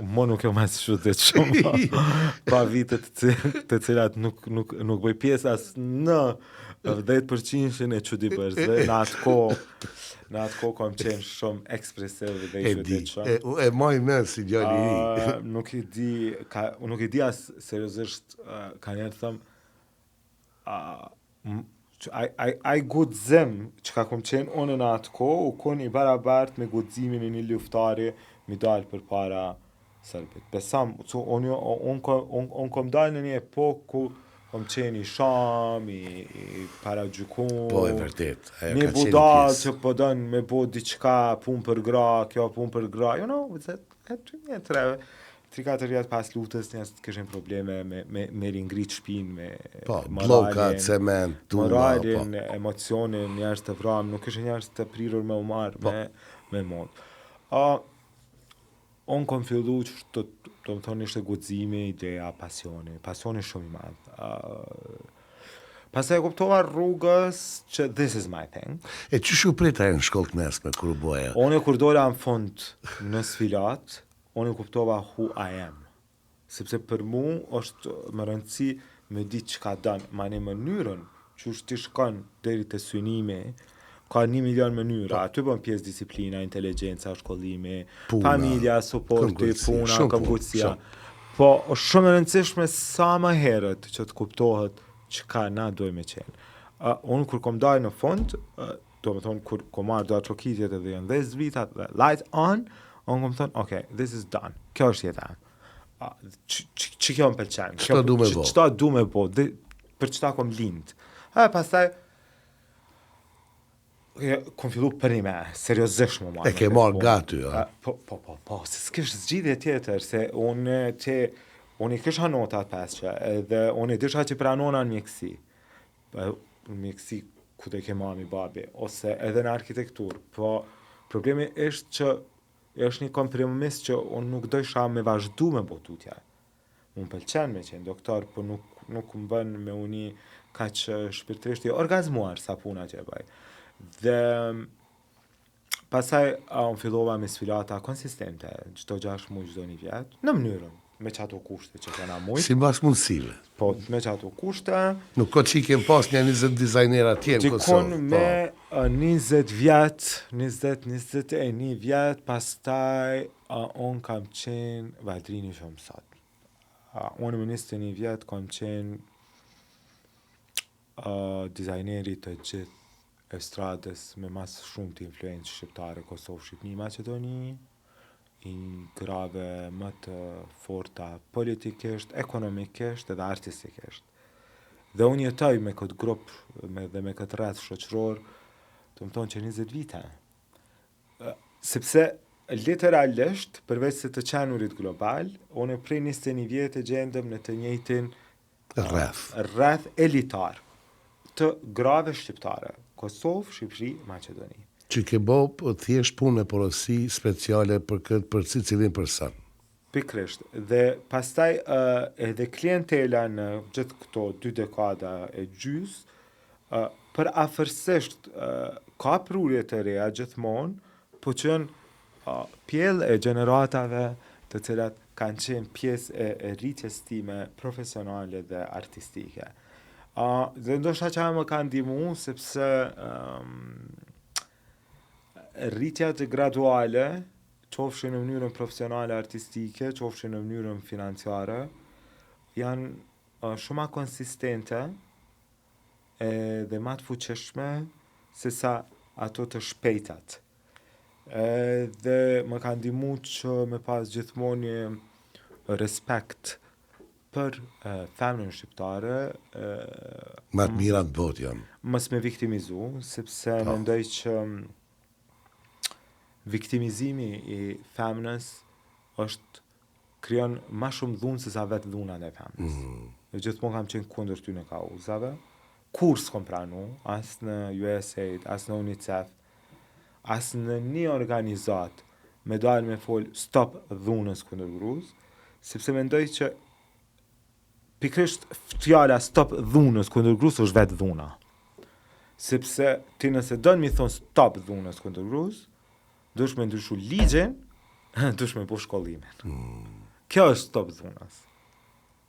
Mo nuk jam as shudit shumë, pa vitet të cilat nuk bëj pjesë as në 10% e çuditërisë. Në atë kohë kam qenë shumë ekspresiv dhe i çudit shumë. E moj me si djali i ri. Nuk i di as seriozisht ka njerë thëm ai guxim që ka kom qenë unë në atë kohë, u kon i barabart me guximin e një luftari mi dalë për para Serbit. Besam, unë kom dalë në një epokë ku kom qenë i sham, i para gjykun. Po, e vërtet. Një budal që po dënë me bo diqka, pun për gra, kjo pun për gra, you know, një treve. 3-4 vjetë pas luftës njës të këshin probleme me ringrit shpin, me bloka, cement, moralin, emocionin, njërës të vram, nuk këshin njërës të prirur me umar, me mod. Unë kom fillu që të më thonë ishte guximi, ideja, pasioni shumë i madhë. Pastaj kuptova rrugës që this is my thing. E që shu prita e në shkollë të mesme, kur u boja? Unë kur dola në fund në sfilat, unë kuptova who I am. Sepse për mu është më rëndësi me di që ka dënë, ma në mënyrën që është të shkon deri të synimi, ka 1 milion mënyra, aty bën pjesë disiplina, inteligenca, shkollimi, familja, suporti, puna, këmbgutësia. Po, është shumë e rëndësishme sa më herët që të kuptohet që ka na dojmë qenë. Unë kur kom dalë në fund, do më thonë, kur kom marrë do ato kitjet edhe janë 10 vitat, light on, unë kom thonë, okay, this is done. Kjo është jeta. Që kjo më pëlqen? Qëta du me bo? Qëta du me bo? Për qëta kom lindë. Pastaj, kom fillu për një me, seriozisht më marrë. E ke marrë gatu, ja? Po, se s'kish zgjidhje tjetër, se unë i kisha notat pesqe, edhe unë i disha që pranona në mjekësi. Në mjekësi ku të ke mami, babi, ose edhe në arkitektur. Po, problemi ishtë që është një kompromis që unë nuk dojsha me vazhdu me botutja. Unë pëlqen me qenë doktor, po nuk më bën me uni ka që shpirtërisht i orgazmuar sa puna që e bëj. Dhe pasaj unë fillova me sfilata konsistente, çdo 6 muaj çdo 1 vjet, në mënyrën me çato kushte që kena mujt. Si mbas mundësive. Po, me çato kushte. Nuk ka që i kem pas një 20 dizajnera tjenë Kosovë. Dikon me 20 vjet, 21 vjet, pastaj unë kam qenë Valdrini shumë sot. Unë me 21 vjet kam qenë dizajneri të gjithë estradës me mas shumë të influencë shqiptare, Kosovë, Shqipni, Macedoni, i grave më të forta politikisht, ekonomikisht edhe artistikisht. Dhe unë jetoj me këtë grup dhe me këtë rreth shoqëror, të më thonë që 20 vite. Sepse literalisht, përveç se të qenurit global, unë prej 21 vjetë gjendëm në të njëjtin rreth elitar të grave shqiptare. Kosovë, Shqipëri, Macedoni. Që ke bo thjesht punë me porosi speciale për cilin person. Pikrisht. Dhe pastaj edhe klientela në gjithë këto 2 dekada e gjys, për afërsisht ka prurje të reja gjithmonë, po qënë pjellë e gjeneratave të cilat kanë qenë pjesë e rritjes time profesionale dhe artistike. Dhe ndoshta që më kanë ndihmu sepse rritjat graduale, qofshin në mënyrën profesionale artistike, qofshin në mënyrën financiare, janë shumë konsistente dhe më të fuqishme se sa ato të shpejtat. Dhe më kanë ndihmu që me pas gjithmonë një respekt për femnën shqiptare. Ma të mirat bot janë. Mos me viktimizu, sepse mendoj që viktimizimi i femnës krijon ma shumë dhunë se sa vetë dhunat e femnës. Dhe gjithmonë kam qenë kundër këtyre kauzave. Kur s'kom pranu, as në USAID, as në UNICEF, as në një organizat me dalë me fol stop dhunës kundër gruz, sepse mendoj që pikrisht fjala stop dhunës kundër gruz është vetë dhuna. Sepse ti nëse dënë mi thonë stop dhunës kundër gruz, dush me ndryshu ligjen dush me po shkollimin. Kjo është stop dhunës.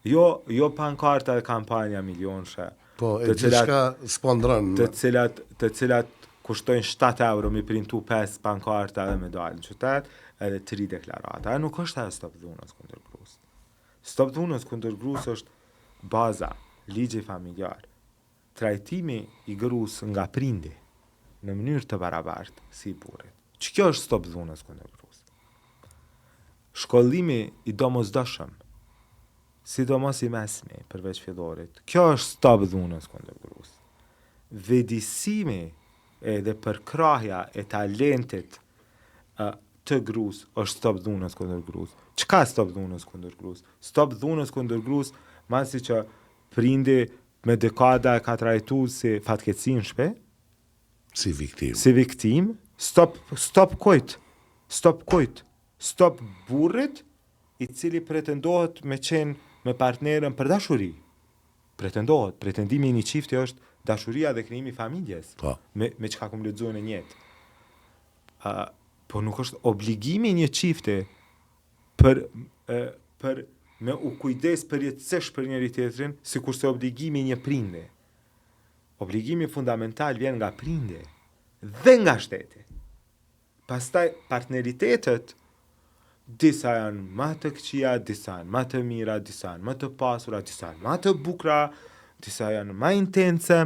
Jo pankarta e kampanja milionshë. Po, e gjithçka spondron. Të cilat kushtojnë 7 euro mi printu 5 pankarta dhe me dalë në qytet, edhe 3 deklarata. E nuk është e stop dhunës kundër grus. Stop dhunës kundër grus është baza, ligji familjar. Trajtimi i grus nga prindi në mënyrë të barabartë si i burrit. Kjo është stop dhunës kundër grus. Shkollimi i domosdoshëm, sidomos i mesmi përveç fillorit. Kjo është stop dhunës kundër grus. Vëdësimi edhe përkrahja e talentit të grus është stop dhunës kundër grus. Çka stop dhunës kundër grus? Stop dhunës kundër grus, masi që prindi me dekada e ka trajtu si fatkeqësi në shtëpi, si viktim, stop kujt. Stop burrit i cili pretendohet me qenë me partnerën për dashuri. Pretendimi i një çifti është dashuria dhe krijimi i familjes. Me çka kum lexuar në jetë. Po nuk është obligimi i një çifti për me u kujdes përjetësisht për njëri tjetrin, sikurse obligimi i një prindi. Obligimi fundamental vjen nga prindi dhe nga shteti. Pastaj partneritetet disa janë më të këqija, disa janë më të mira, disa janë më të pasura, disa janë më të bukura, disa janë më intense,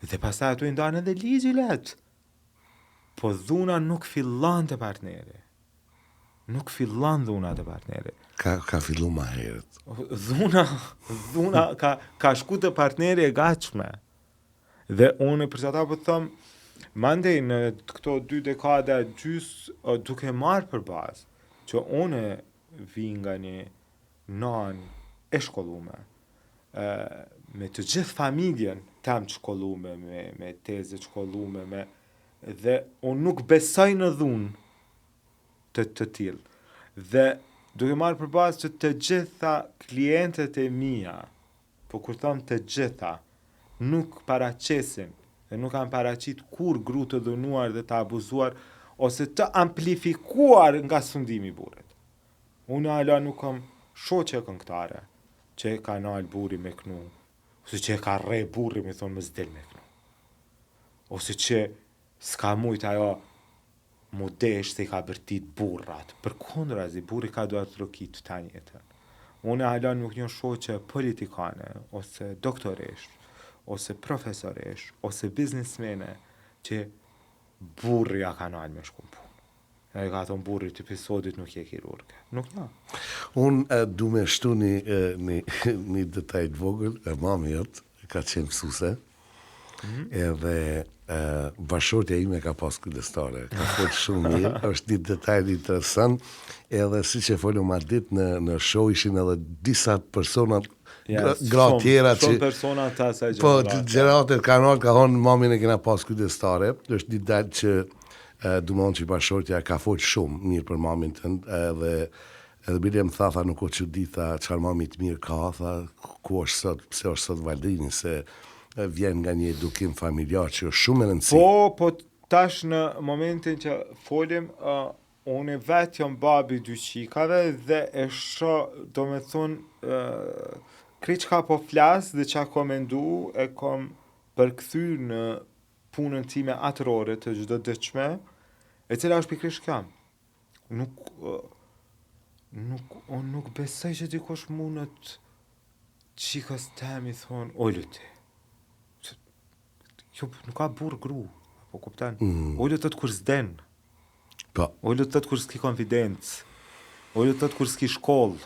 dhe pastaj ato i ndan edhe ligji let. Po dhuna nuk fillon te partneri. Nuk fillon dhuna te partneri. Ka fillu më herët. Dhuna ka shku te partneri e gatshme. Dhe unë për çata po them, mandej në këto 2 dekada gjys duke marrë për bazë që unë vi nga një nan e shkollume, me të gjithë familjen tam të shkollume, me tezë të shkollume, dhe unë nuk besoj në dhunë të tillë. Dhe duke marrë për bazë që të gjitha klientët e mia, po kur them të gjitha, nuk paraqesin dhe nuk kanë paraqit kur gru të dhunuar dhe të abuzuar ose të amplifikuar nga sundimi i burrit. Unë ala nuk kam shoqe këngëtare që e ka nal burri me knu, ose që e ka rre burri me thonë më s'del me knu, ose që s'ka mujt ajo mu desh se i ka bërtit burrat. Përkundrazi, burri ka duar të rokit të jetën. Unë ala nuk një shoqe politikane, ose doktoresh, ose profesoresh, ose biznesmene, që burri ja ka nalë me shkum punë. E ka thonë burri të episodit nuk je kirurge. Nuk na. Unë du me shtu një detajt vogël, e mami jot, ka qenë mësuse, edhe bashortja ime ka pas kujdestare, ka folë shumë mirë, është një detajt interesant, edhe si që folë ma ditë në show ishin edhe disa personat gra tjera që shumë persona të asaj gjeratet. Po, gjeratet kanal ka thonë mamin e kena pas kujdestare, është një dalë që dumon që bashortja ka folë shumë mirë për mamin tënd, edhe bile më tha nuk o që dita çfarë mami të mirë ka, tha ku është sot, pse është sot Valdrini, se vjen nga një edukim familjar që është shumë e rëndësi. Po tash në momentin që folim, unë vetë jam babi 2 qikave dhe e shoh, do me thonë, krejt që ka po flas dhe që ka mendu e kom përkthyr në punën time atërore të çdo ditshme, e cila është pikërisht kjo. Nuk besoj që dikush mundet qikës temi thonë, o luti. Jo, nuk ka burr gru, po kupton? O lutet kur s'den. Po. O lutet kur s'ki konfidencë. O lutet kur s'ki shkollë.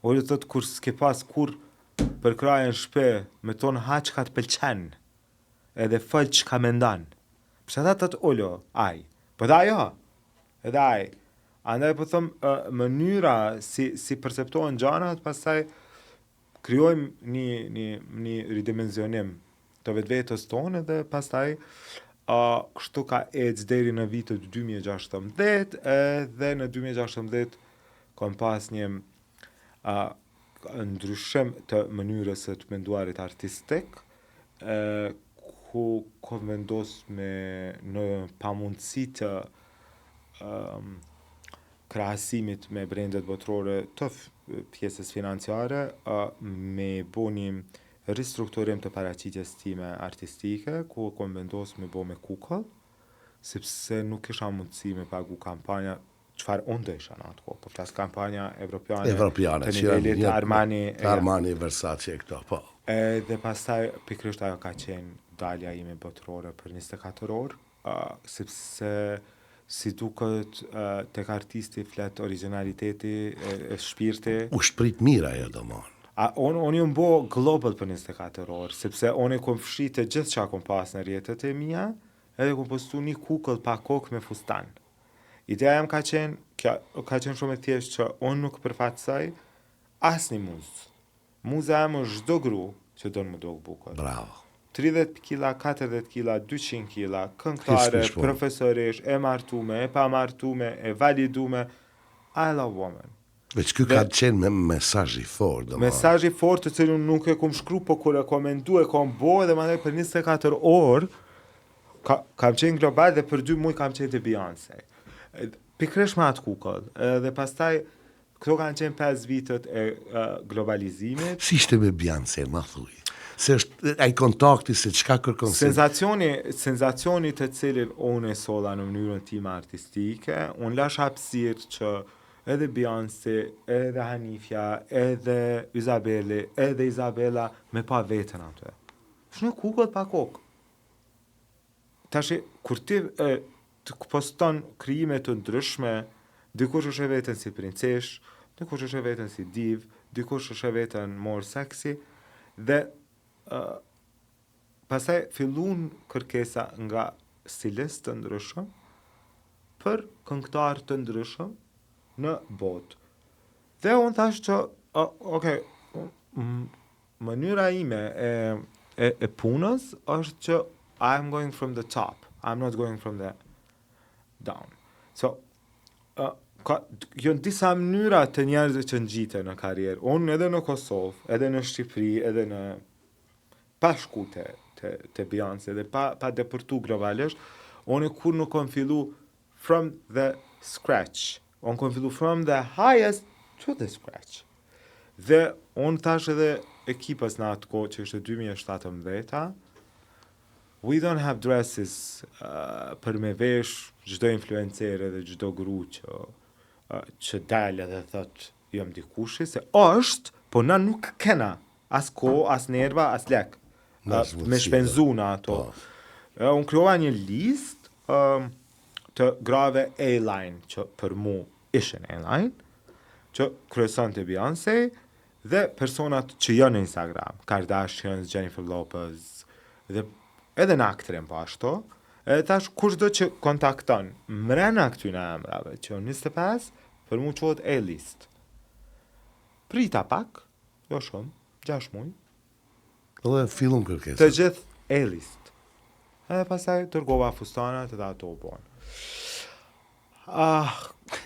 O lutet kur s'ki pas kur për krajën shpe me tonë haq ka të pëlqen. Edhe fëll që ka mendan. Përsa ta të ollo, aj. Po da jo. Edhe aj. Andaj po thëmë, mënyra si perceptohen gjanat, pastaj kryojmë një ridimenzionim të vetës tonë dhe pastaj kështu ka ecë deri në vitet 2016 dhe në 2016 kom pas një ndryshim të mënyrës së të menduarit artistik, ku kom vendos në pamundësi të krahasimit me brendet botërore të pjesës financiare, me bo një ristrukturim të paraqitjes time artistike, ku kom vendos me bo me Kukull, sepse nuk isha mundësi me pagu kampanja çfarë unë do isha në atë kohë, po flas kampanja evropiane të nivelit Armani, Versace e këto, po. Dhe pastaj pikërisht ajo ka qenë dalja ime botërore për 24 orë, sepse si duket tek artisti flet originaliteti e shpirti. U shprit mira ajo domon. Unë ju mbo global për 24 orë, sepse unë kom fshite gjithë çka kom pas në rrjetet e mia, edhe kom postu një Kukull pa kokë me fustan. Ideja jam ka qenë shumë e thjeshtë që unë nuk përfatsoj asnjë muzë. Muza jam është çdo gru që do në më dogë bukur. Bravo. 30 kila, 40 kila, 200 kila, këngëtare, profesorish, e martume, e pa martume, e validume, I love woman. Veç ky ka qenë me mesazh i fortë, domethënë. Mesazh i fortë të cilun nuk e kom shkru, po kur e kom mendu e kom bo, dhe mandej për 24 orë kam qenë global dhe për 2 muaj kam qenë të Beyoncé. Pikërisht me atë Kukull. Dhe pastaj këto kanë qenë 5 vitet e globalizimit. Si ishte me Beyoncé, ma thuj? Se është ai kontakti se çka kërkon. Senzacioni të cilin unë e solla në mënyrën time artistike, unë lash hapësirë që edhe Beyoncé, edhe Hanifja, edhe Izabela me pa vetën atë. Është një Kukull pa kokë. Tashi, kur ti të poston krijime të ndryshme, dikush është e vetën si princesh, dikush është e vetën si div, dikush është e vetën more sexy, dhe pastaj fillun kërkesa nga stilist të ndryshëm për këngëtar të ndryshëm në botë. Dhe unë thash që, mënyra ime e punës është që I'm going from the top. I'm not going from the down. So, janë disa mënyra të njerëzve që ngjiten në karrierë. Unë edhe në Kosovë, edhe në Shqipëri, edhe në pa shku te Beyoncé, edhe pa depërtu globalisht, unë kur nuk kom fillu from the scratch. Unë kom fillu from the highest to the scratch. Dhe unë tash edhe ekipës në atë kohë që ishte 2017, we don't have dresses për me vesh çdo influencer dhe çdo gru që dalë dhe thot jam dikushi, se është, po na nuk kena as kohë, as nerva, as lek me shpenzu në ato. Unë kryova një list të grave A-line që për mu ishen A-line, që kryeson të Beyoncé, dhe personat që janë në Instagram, Kardashians, Jennifer Lopez, dhe edhe në aktrem po ashtu, edhe tash kushdo që kontakton mrena këtyne emrave, që 25, për mu qohet A-list. Prita pak, jo shumë, 6 muaj. Dhe fillon kërkesa. Të gjithë A-list. Edhe pasaj tërgova fustanat edhe ato u bon.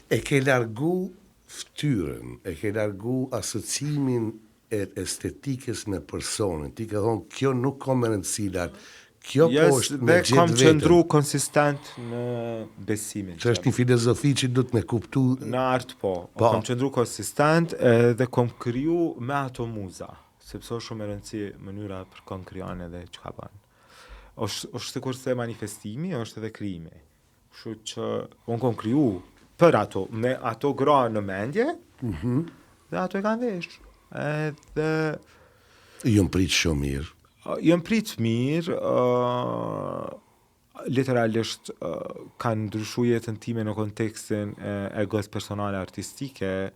E ke largu ftyrën, e ke largu asociimin e estetikës me personin. Ti ke thonë, kjo nuk ka më rëndësi, kjo është me gjithë vetën. Kam qëndru konsistent në besimin. Që është një filozofi që du të me kuptu. Në artë po. Kam qëndru konsistent dhe kom kriju me ato muza. Sepse është shumë e rëndësi mënyra për kom kryane dhe që ka banë. është sikur se manifestimi, është edhe krijimi. Kështu që unë kom kriju për ato, me ato gra në mendje, dhe ato e kanë vesh. Edhe jom prit shumë mirë. Jom prit mirë, literalisht kanë ndryshu jetën time në kontekstin e egos personale artistike,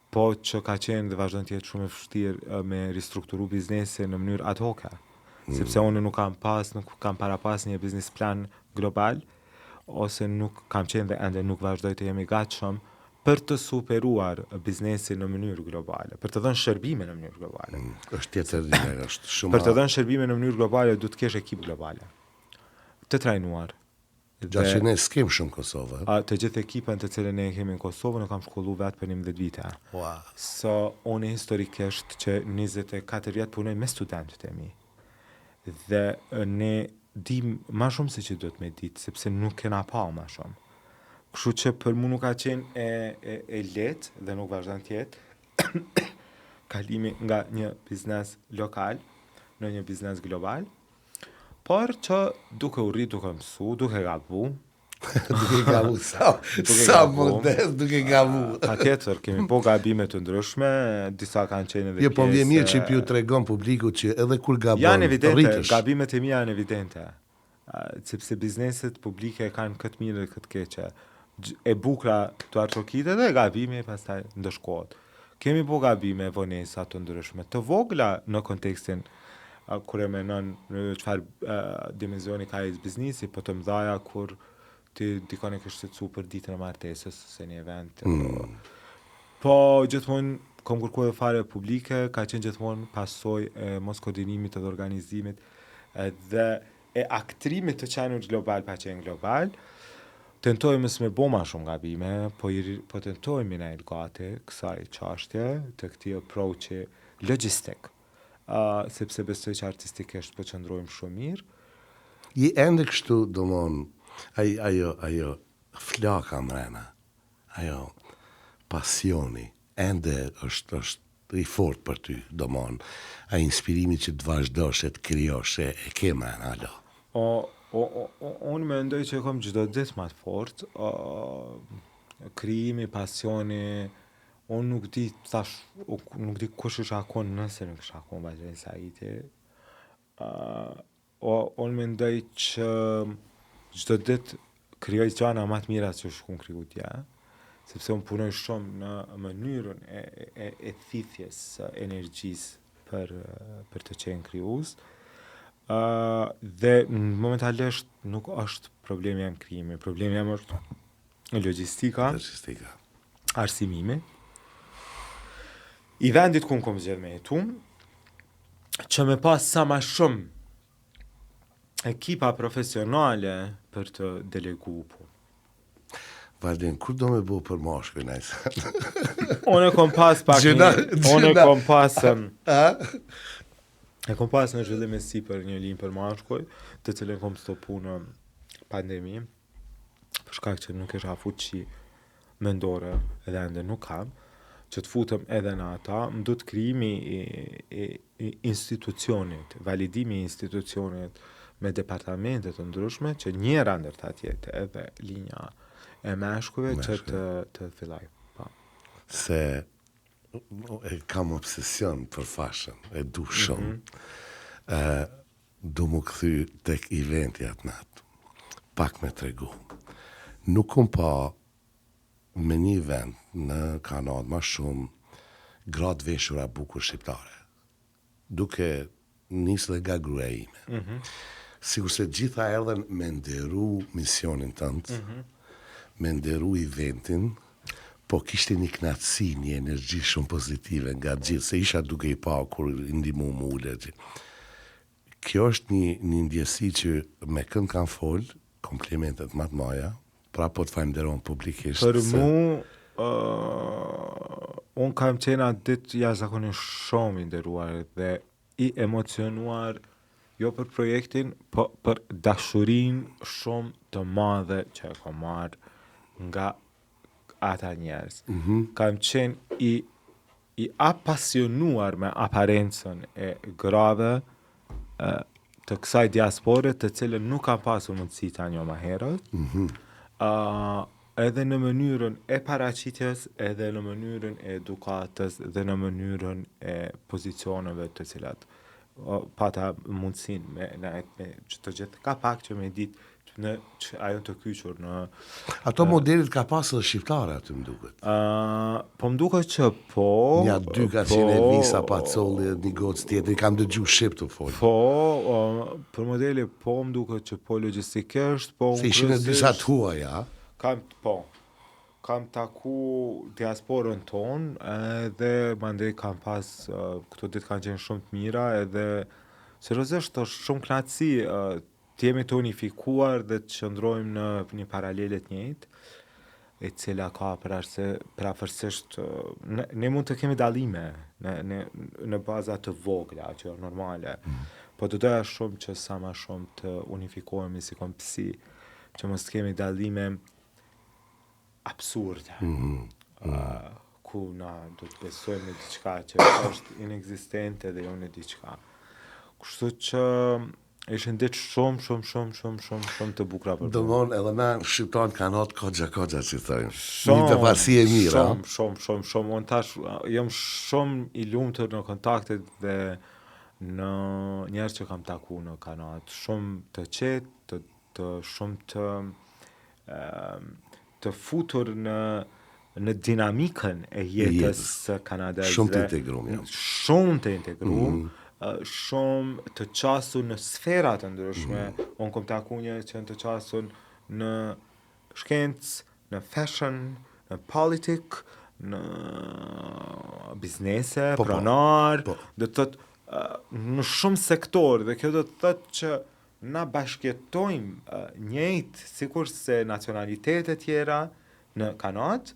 po që ka qenë dhe vazhdon të jetë shumë e vështirë me ristrukturu biznesin në mënyrë ad hoc. Sepse unë nuk kam para pas një biznes plan global, ose nuk kam qenë dhe ende nuk vazhdoj të jemi gatshëm për të superuar biznesin në mënyrë globale, për të dhënë shërbime në mënyrë globale. Është tjetër është shumë. Për të dhënë shërbime në mënyrë globale, du të kesh ekip globale. Të trajnuar. Gjashtë ne s'kem shumë Kosovë. Të gjithë ekipën të cilën ne kemi në Kosovë, në kam shkollu vetë për 11 vite. Wow. So, unë historikisht që 24 vjetë punoj me studentët e mi. Dhe ne dim ma shumë se që do të me ditë, sepse nuk kena pa ma shumë. Kështu që për mu nuk ka qenë e lehtë dhe nuk vazhdon të jetë kalimi nga një biznes lokal në një biznes global, por që duke u rrit, duke mësu, duke gabu, duke gabu, sa modest, duke gabu. Patjetër, kemi po gabime të ndryshme, disa kanë qenë edhe Jo, po vjen mirë që ju tregon publiku që edhe kur gabon, janë evidente, rritesh. gabimet e mia janë evidente. Sepse bizneset publike kanë këtë mirë dhe këtë keqe. E bukra të arçokite dhe gabimi pastaj ndëshkohet. Kemi po gabime, vonesa të ndryshme, të vogla në kontekstin kur e menon në çfarë dimensioni ka i biznesi, po të mëdha kur ti dikon e ke shqetësu për ditën e martesës ose një event. Po gjithmonë konkurrue fare publike ka qenë gjithmonë pasojë e mos koordinimit edhe organizimit dhe e aktrimit të qenur global pa qenë global. Tentojmë me bo ma shumë gabime, po tentojmë në gati kësaj çështje të këtij approachi logjistik. Sepse besoj që artistikisht po qëndrojmë shumë mirë. Je ende kështu, domon, ajo flaka mrena, ajo pasioni, ende është i fort për ty, domon, a inspirimi që të vazhdosh e të krijosh e ke mrena, alo. Unë me ndoj që kom çdo ditë më të fort, krijimi, pasioni, unë nuk di, nuk di kush është akon nëse nuk është akon Vazhdim Saiti. Unë me ndoj që çdo ditë krijoj gjëra më të mira se ç'kam krijuar tja, sepse unë punoj shumë në mënyrën e thithjes së energjisë për të qenë krijues. Dhe momentalisht nuk është problemi jam krijimi, problemi jam është logjistika, arsimimi, i vendit ku kom zgjedh me jetu, që me pas sa ma shumë ekipa profesionale për të delegu punë. Vazhdim, kur do me bu për moshkë, nëjse? Unë e kom pas pak unë e kom pas e kom pas në zhvillim e si për një linjë për mashkuj, të cilën kom stopu në pandemi, për shkak që nuk isha fuqi mendore edhe ende nuk kam, që të futëm edhe në ata, më du të krijimi i institucionit, validimi i institucionit me departamente të ndryshme, që njëra ndër ta tjetë edhe linja e mashkujve që të fillaj. Se e kam obsesion për fashën, e du shumë. Du më këthy tek eventi atë natë, pak me tregu. Nuk kom pa me një event në Kanadë ma shumë gratë veshura bukur shqiptare, duke nisë dhe nga gruaja ime. Sigur se gjitha erdhen me nderu misionin tëndë, me nderu eventin, po kishte një knatësi, një energji shumë pozitive nga gjithë, se isha duke i pa kur ndihmu më ule. Kjo është një ndjesi që me kënd kanë folë, komplimentet më të maja, pra po të falenderon publikisht. Për mu, unë kam qenë atë ditë jashtëzakonisht shumë i nderuar dhe i emocionuar, jo për projektin, po për dashurinë shumë të madhe që e kam marrë nga ata njerëz. Kam qenë i apasionuar me aparencën e grave të kësaj diaspore të cilën nuk kam pasur mundësi ta njoh më herët. Edhe në mënyrën e paraqitjes, edhe në mënyrën e edukatës dhe në mënyrën e pozicioneve të cilat pata mundësinë me që të gjithë ka pak që me ditë në ajo të kyqur në... Ato modelit ka pasë dhe shqiptare aty më duket. Po më duket që po... Nja dy ka qenë Elvisa Pacolli, një gocë tjetër, kam dëgju shqip të folë. Po, për modeli po më duket që po logjistikisht, po... Se ishin e disa tua, ja? Kam taku diasporën tonë, edhe mandej kam pas, këto ditë kanë qenë shumë të mira, edhe seriozisht është shumë knatësi të jemi të unifikuar dhe të qëndrojmë në një paralelet njëjtë, e cila ka përafërsisht, ne mund të kemi dallime në baza të vogla, që është normale, po të doja shumë që sa ma shumë të unifikohemi si kompsi, që mos të kemi dallime absurde. Ku na do të besojmë në diçka që është inekzistente dhe jo në diçka. Kështu që ishin ditë shumë të bukura për Domthon edhe na shqiptarët kanë atë kogja që thojnë. Një befasi e mirë, Shumë. Unë tash jam shumë i lumtur në kontaktet dhe në njerëz që kam taku në Kanadë. Shumë të qetë, shumë të futur në dinamikën e jetës së kanadeze. Shumë të integruar. Shumë të integruar. Shumë të qasur në sfera të ndryshme. Unë kom taku njerëz që janë të qasur në shkencë, në fashion, në politik, në biznese, pronar, do të thotë në shumë sektor, dhe kjo do të thotë që na bashkëjetojmë njëjtë sikur se nacionalitetet tjera në Kanadë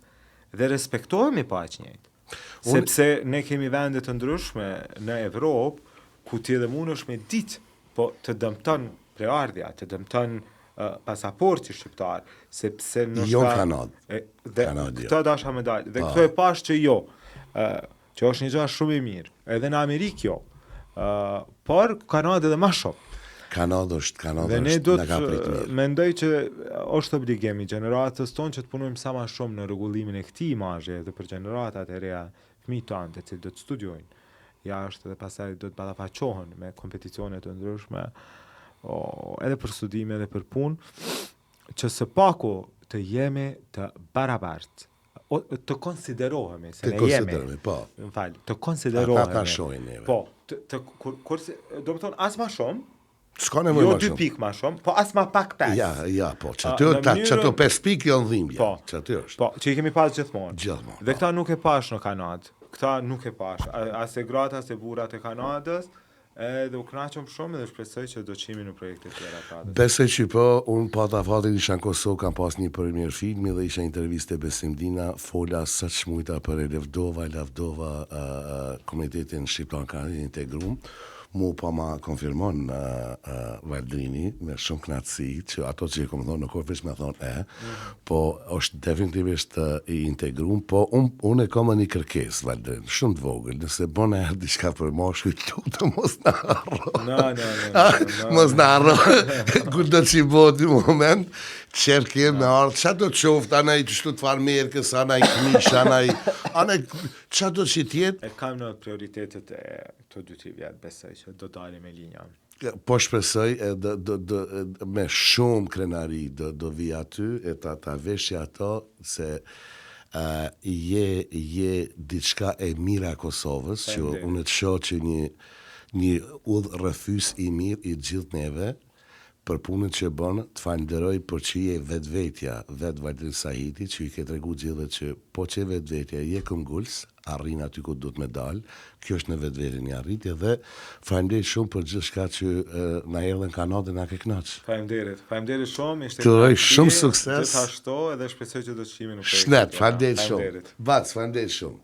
dhe respektohemi pa aq njëjtë. Sepse ne kemi vende të ndryshme në Evropë ku ti edhe mundesh me ditë, po të dëmton preardhja, të dëmton pasaporti shqiptar, sepse në jo Kanadë. Këto dasha me dalë. Dhe këto e pash që jo, që është një gjë shumë e mirë. Edhe në Amerikë jo. Por Kanadë edhe më shumë. Kanada është dhe ne do të mendoj që është obligim i gjeneratës tonë që të punojmë sa më shumë në rregullimin e këtij imazhi dhe për gjeneratat e reja fëmijë tanë të cilët do të studiojnë jashtë dhe pastaj do të ballafaqohen me kompeticione të ndryshme edhe për studime edhe për punë, që së paku të jemi të barabartë, të konsiderohemi se ne jemi. Të konsiderohemi. Po, do të thonë as më shumë. S'ka nevojë jo 2 pikë më shumë, po as më pak 5. Ja, po, çato 5 pikë janë dhimbje. Po, çato është. Po, që i kemi pas gjithmonë. Dhe këta nuk e pash në Kanadë. Këta nuk e pash. As e gratë, as e burrat e Kanadës, edhe u kënaqëm shumë dhe shpresoj që do qimi në projekte tjera prapë. Besoj që po, unë pata fatin isha në Kosovë, kam pas një premier filmi dhe isha interviste Besim Dina, fola sa çmujta për Lavdova, Komunitetin Shqiptar Kanadë Integrum. Mu pa ma konfirmon Valdrini me shumë knatësi që ato që i kom thonë nuk veç me thonë po është definitivisht i integrum, po unë e kom një kërkesë Valdrin, shumë të vogël, nëse bëna herë diçka për moshë, lutë mos na harro. Mos na harro. Kur do të bëhet në moment, cerke me ardhë, qa do të qoftë, anaj të shtu të farmerkës, anaj këmish, anaj qa do që tjetë? E kam në prioritetet e të 2-3 vjetë, besoj që do dalim me linja. Po shpresoj, me shumë krenari do vi aty, e ta veshja ato, se je diçka e mira Kosovës, që unë të shoh që një udhë rrëfys i mirë i gjithë neve, për punën që bënë, të falenderoj për që je vetvetja, vetë Valdrin Sahiti, që i ke tregu gjithë që po që vetvetja je këmgullës, arrin aty ku duhet me dalë, kjo është në vetvetin një arritje dhe falenderoj shumë për gjithë shka që na erdhën në Kanadë dhe na ke kënaqë. Falenderoj shumë, ishte të shumë sukses. Gjithashtu edhe shpresoj që do të shihemi në projekte. Shnet, falenderoj shumë. Bac, falenderoj shumë.